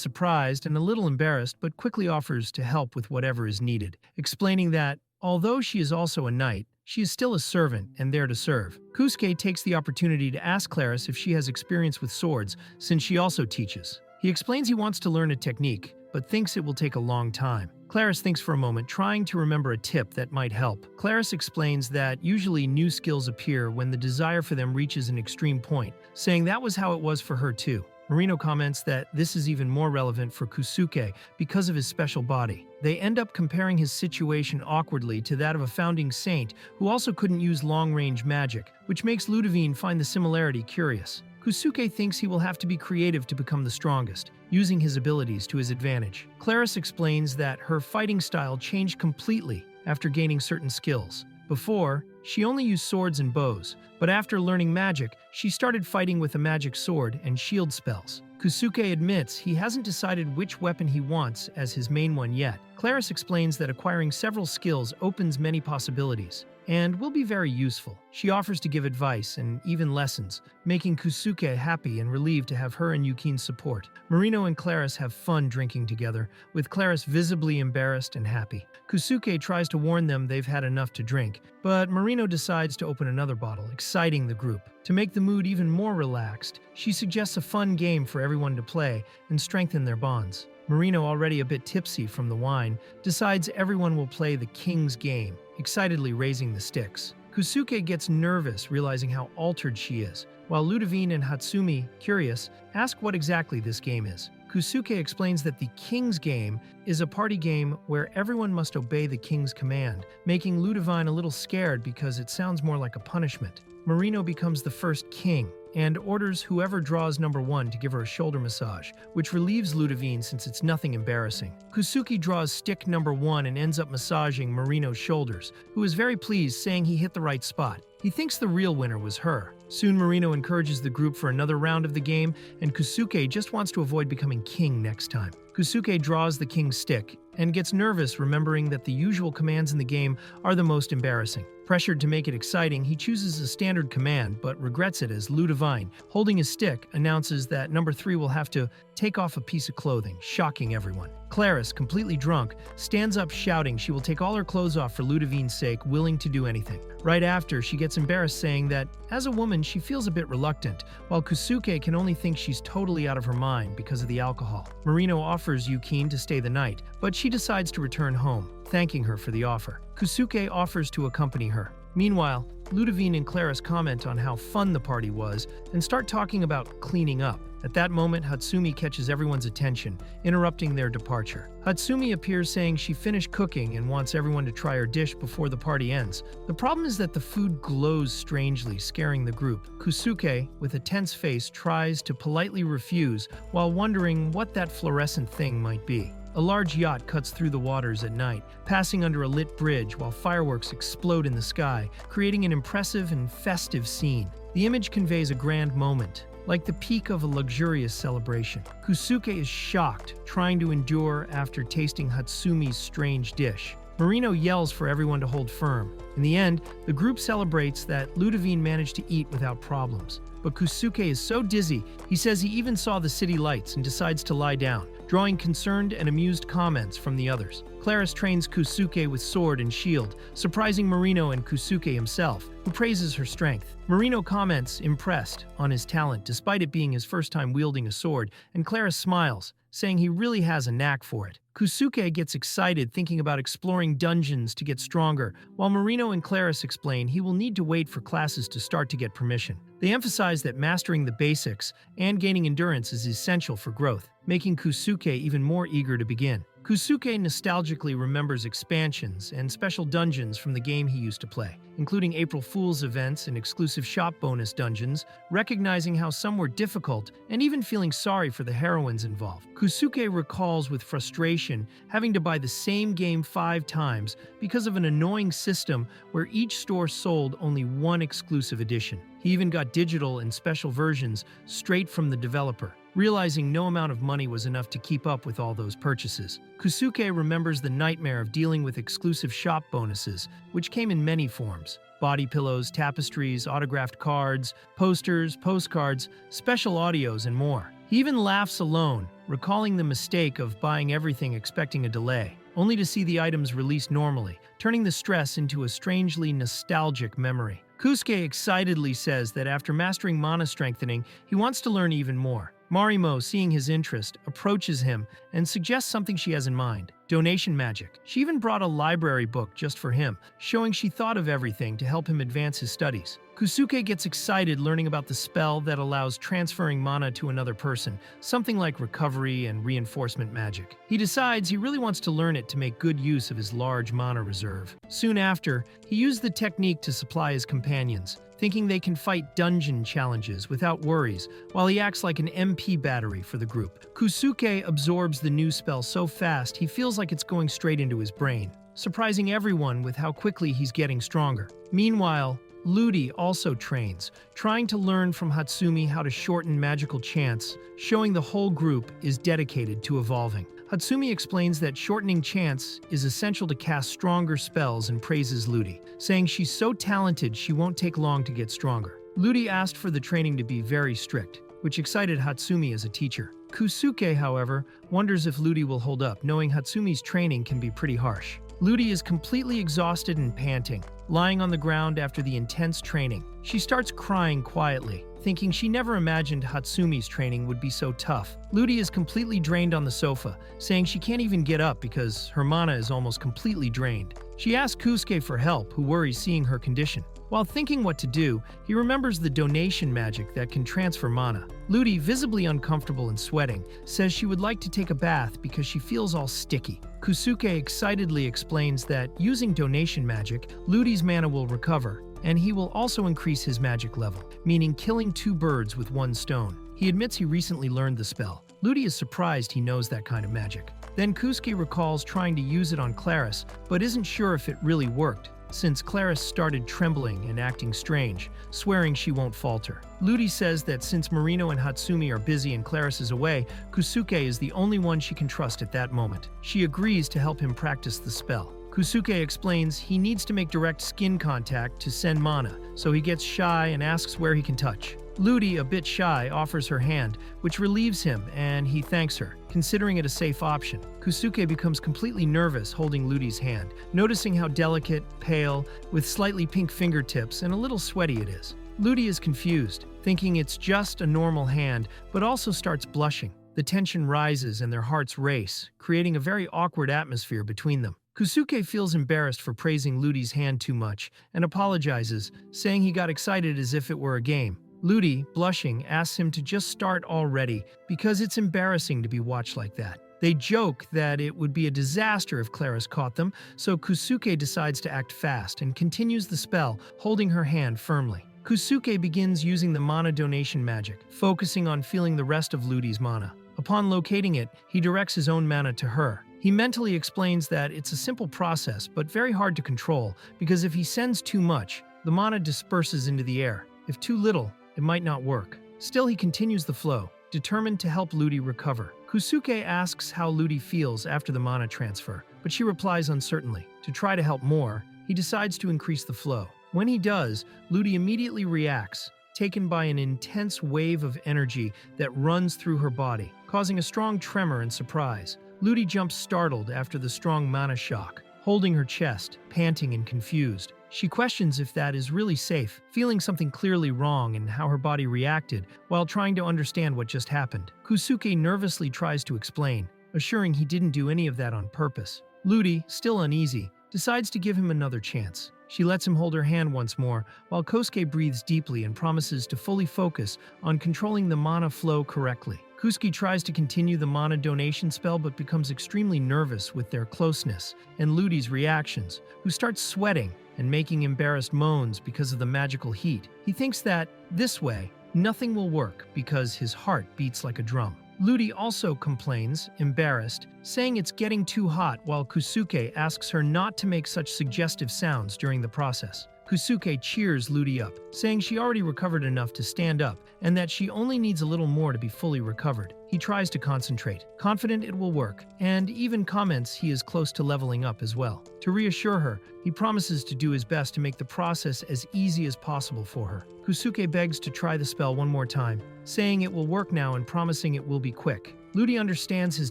surprised and a little embarrassed, but quickly offers to help with whatever is needed, explaining that, although she is also a knight, she is still a servant and there to serve. Kusuke takes the opportunity to ask Claris if she has experience with swords, since she also teaches. He explains he wants to learn a technique, but thinks it will take a long time. Claris thinks for a moment, trying to remember a tip that might help. Claris explains that usually new skills appear when the desire for them reaches an extreme point, saying that was how it was for her too. Marino comments that this is even more relevant for Kusuke because of his special body. They end up comparing his situation awkwardly to that of a founding saint who also couldn't use long-range magic, which makes Ludovic find the similarity curious. Kusuke thinks he will have to be creative to become the strongest, using his abilities to his advantage. Claris explains that her fighting style changed completely after gaining certain skills. Before, she only used swords and bows, but after learning magic, she started fighting with a magic sword and shield spells. Kusuke admits he hasn't decided which weapon he wants as his main one yet. Claris explains that acquiring several skills opens many possibilities and will be very useful. She offers to give advice and even lessons, making Kusuke happy and relieved to have her and Yukina's support. Marino and Claris have fun drinking together, with Claris visibly embarrassed and happy. Kusuke tries to warn them they've had enough to drink, but Marino decides to open another bottle, exciting the group. To make the mood even more relaxed, she suggests a fun game for everyone to play and strengthen their bonds. Marino, already a bit tipsy from the wine, decides everyone will play the King's Game, excitedly raising the sticks. Kusuke gets nervous, realizing how altered she is, while Ludovic and Hatsumi, curious, ask what exactly this game is. Kusuke explains that the King's Game is a party game where everyone must obey the king's command, making Ludovic a little scared because it sounds more like a punishment. Marino becomes the first king and orders whoever draws number 1 to give her a shoulder massage, which relieves Ludovic since it's nothing embarrassing. Kusuke draws stick number 1 and ends up massaging Marino's shoulders, who is very pleased, saying he hit the right spot. He thinks the real winner was her. Soon Marino encourages the group for another round of the game, and Kusuke just wants to avoid becoming king next time. Kusuke draws the king's stick and gets nervous, remembering that the usual commands in the game are the most embarrassing. Pressured to make it exciting, he chooses a standard command, but regrets it as Ludovic, holding his stick, announces that number 3 will have to take off a piece of clothing, shocking everyone. Claris, completely drunk, stands up shouting she will take all her clothes off for Ludovic's sake, willing to do anything. Right after, she gets embarrassed, saying that, as a woman, she feels a bit reluctant, while Kusuke can only think she's totally out of her mind because of the alcohol. Marino offers Yukina to stay the night, but she decides to return home, thanking her for the offer. Kusuke offers to accompany her. Meanwhile, Ludovic and Claris comment on how fun the party was and start talking about cleaning up. At that moment, Hatsumi catches everyone's attention, interrupting their departure. Hatsumi appears, saying she finished cooking and wants everyone to try her dish before the party ends. The problem is that the food glows strangely, scaring the group. Kusuke, with a tense face, tries to politely refuse while wondering what that fluorescent thing might be. A large yacht cuts through the waters at night, passing under a lit bridge while fireworks explode in the sky, creating an impressive and festive scene. The image conveys a grand moment, like the peak of a luxurious celebration. Kusuke is shocked, trying to endure after tasting Hatsumi's strange dish. Marino yells for everyone to hold firm. In the end, the group celebrates that Ludovic managed to eat without problems. But Kusuke is so dizzy, he says he even saw the city lights and decides to lie down, drawing concerned and amused comments from the others. Claris trains Kusuke with sword and shield, surprising Marino and Kusuke himself, who praises her strength. Marino comments, impressed, on his talent despite it being his first time wielding a sword, and Claris smiles, saying he really has a knack for it. Kusuke gets excited thinking about exploring dungeons to get stronger, while Marino and Claris explain he will need to wait for classes to start to get permission. They emphasize that mastering the basics and gaining endurance is essential for growth, making Kusuke even more eager to begin. Kusuke nostalgically remembers expansions and special dungeons from the game he used to play, including April Fool's events and exclusive shop bonus dungeons, recognizing how some were difficult and even feeling sorry for the heroines involved. Kusuke recalls with frustration having to buy the same game 5 times because of an annoying system where each store sold only one exclusive edition. He even got digital and special versions straight from the developer, realizing no amount of money was enough to keep up with all those purchases. Kusuke remembers the nightmare of dealing with exclusive shop bonuses, which came in many forms: body pillows, tapestries, autographed cards, posters, postcards, special audios, and more. He even laughs alone, recalling the mistake of buying everything expecting a delay, only to see the items released normally, turning the stress into a strangely nostalgic memory. Kusuke excitedly says that after mastering mana strengthening, he wants to learn even more. Marimo, seeing his interest, approaches him and suggests something she has in mind. donation magic. She even brought a library book just for him, showing she thought of everything to help him advance his studies. Kusuke gets excited learning about the spell that allows transferring mana to another person, something like recovery and reinforcement magic. He decides he really wants to learn it to make good use of his large mana reserve. Soon after, he used the technique to supply his companions, thinking they can fight dungeon challenges without worries, while he acts like an MP battery for the group. Kusuke absorbs the new spell so fast he feels like it's going straight into his brain, surprising everyone with how quickly he's getting stronger. Meanwhile, Ludy also trains, trying to learn from Hatsumi how to shorten magical chants, showing the whole group is dedicated to evolving. Hatsumi explains that shortening chants is essential to cast stronger spells and praises Ludy, saying she's so talented she won't take long to get stronger. Ludy asked for the training to be very strict, which excited Hatsumi as a teacher. Kusuke, however, wonders if Ludy will hold up, knowing Hatsumi's training can be pretty harsh. Ludy is completely exhausted and panting, lying on the ground after the intense training. She starts crying quietly, thinking she never imagined Hatsumi's training would be so tough. Ludy is completely drained on the sofa, saying she can't even get up because her mana is almost completely drained. She asks Kusuke for help, who worries seeing her condition. While thinking what to do, he remembers the donation magic that can transfer mana. Ludy, visibly uncomfortable and sweating, says she would like to take a bath because she feels all sticky. Kusuke excitedly explains that using donation magic, Ludy's mana will recover, and he will also increase his magic level, meaning killing two birds with one stone. He admits he recently learned the spell. Ludy is surprised he knows that kind of magic. Then Kusuke recalls trying to use it on Claris, but isn't sure if it really worked, since Claris started trembling and acting strange, swearing she won't falter. Ludy says that since Marino and Hatsumi are busy and Claris is away, Kusuke is the only one she can trust at that moment. She agrees to help him practice the spell. Kusuke explains he needs to make direct skin contact to send mana, so he gets shy and asks where he can touch. Ludy, a bit shy, offers her hand, which relieves him, and he thanks her, considering it a safe option. Kusuke becomes completely nervous holding Ludy's hand, noticing how delicate, pale, with slightly pink fingertips and a little sweaty it is. Ludy is confused, thinking it's just a normal hand, but also starts blushing. The tension rises and their hearts race, creating a very awkward atmosphere between them. Kusuke feels embarrassed for praising Ludy's hand too much and apologizes, saying he got excited as if it were a game. Ludy, blushing, asks him to just start already because it's embarrassing to be watched like that. They joke that it would be a disaster if Claris caught them, so Kusuke decides to act fast and continues the spell, holding her hand firmly. Kusuke begins using the mana donation magic, focusing on feeling the rest of Ludy's mana. Upon locating it, he directs his own mana to her. He mentally explains that it's a simple process, but very hard to control, because if he sends too much, the mana disperses into the air. If too little, it might not work. Still, he continues the flow, determined to help Ludy recover. Kusuke asks how Ludy feels after the mana transfer, but she replies uncertainly. To try to help more, he decides to increase the flow. When he does, Ludy immediately reacts, taken by an intense wave of energy that runs through her body, causing a strong tremor and surprise. Ludy jumps startled after the strong mana shock, holding her chest, panting and confused. She questions if that is really safe, feeling something clearly wrong in how her body reacted while trying to understand what just happened. Kusuke nervously tries to explain, assuring he didn't do any of that on purpose. Ludy, still uneasy, decides to give him another chance. She lets him hold her hand once more, while Kosuke breathes deeply and promises to fully focus on controlling the mana flow correctly. Kusuke tries to continue the mana donation spell but becomes extremely nervous with their closeness and Ludy's reactions, who starts sweating and making embarrassed moans because of the magical heat. He thinks that, this way, nothing will work because his heart beats like a drum. Ludy also complains, embarrassed, saying it's getting too hot while Kusuke asks her not to make such suggestive sounds during the process. Kusuke cheers Ludy up, saying she already recovered enough to stand up and that she only needs a little more to be fully recovered. He tries to concentrate, confident it will work, and even comments he is close to leveling up as well. To reassure her, he promises to do his best to make the process as easy as possible for her. Kusuke begs to try the spell one more time, saying it will work now and promising it will be quick. Ludy understands his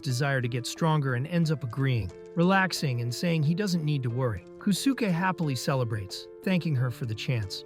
desire to get stronger and ends up agreeing, relaxing and saying he doesn't need to worry. Kusuke happily celebrates, thanking her for the chance.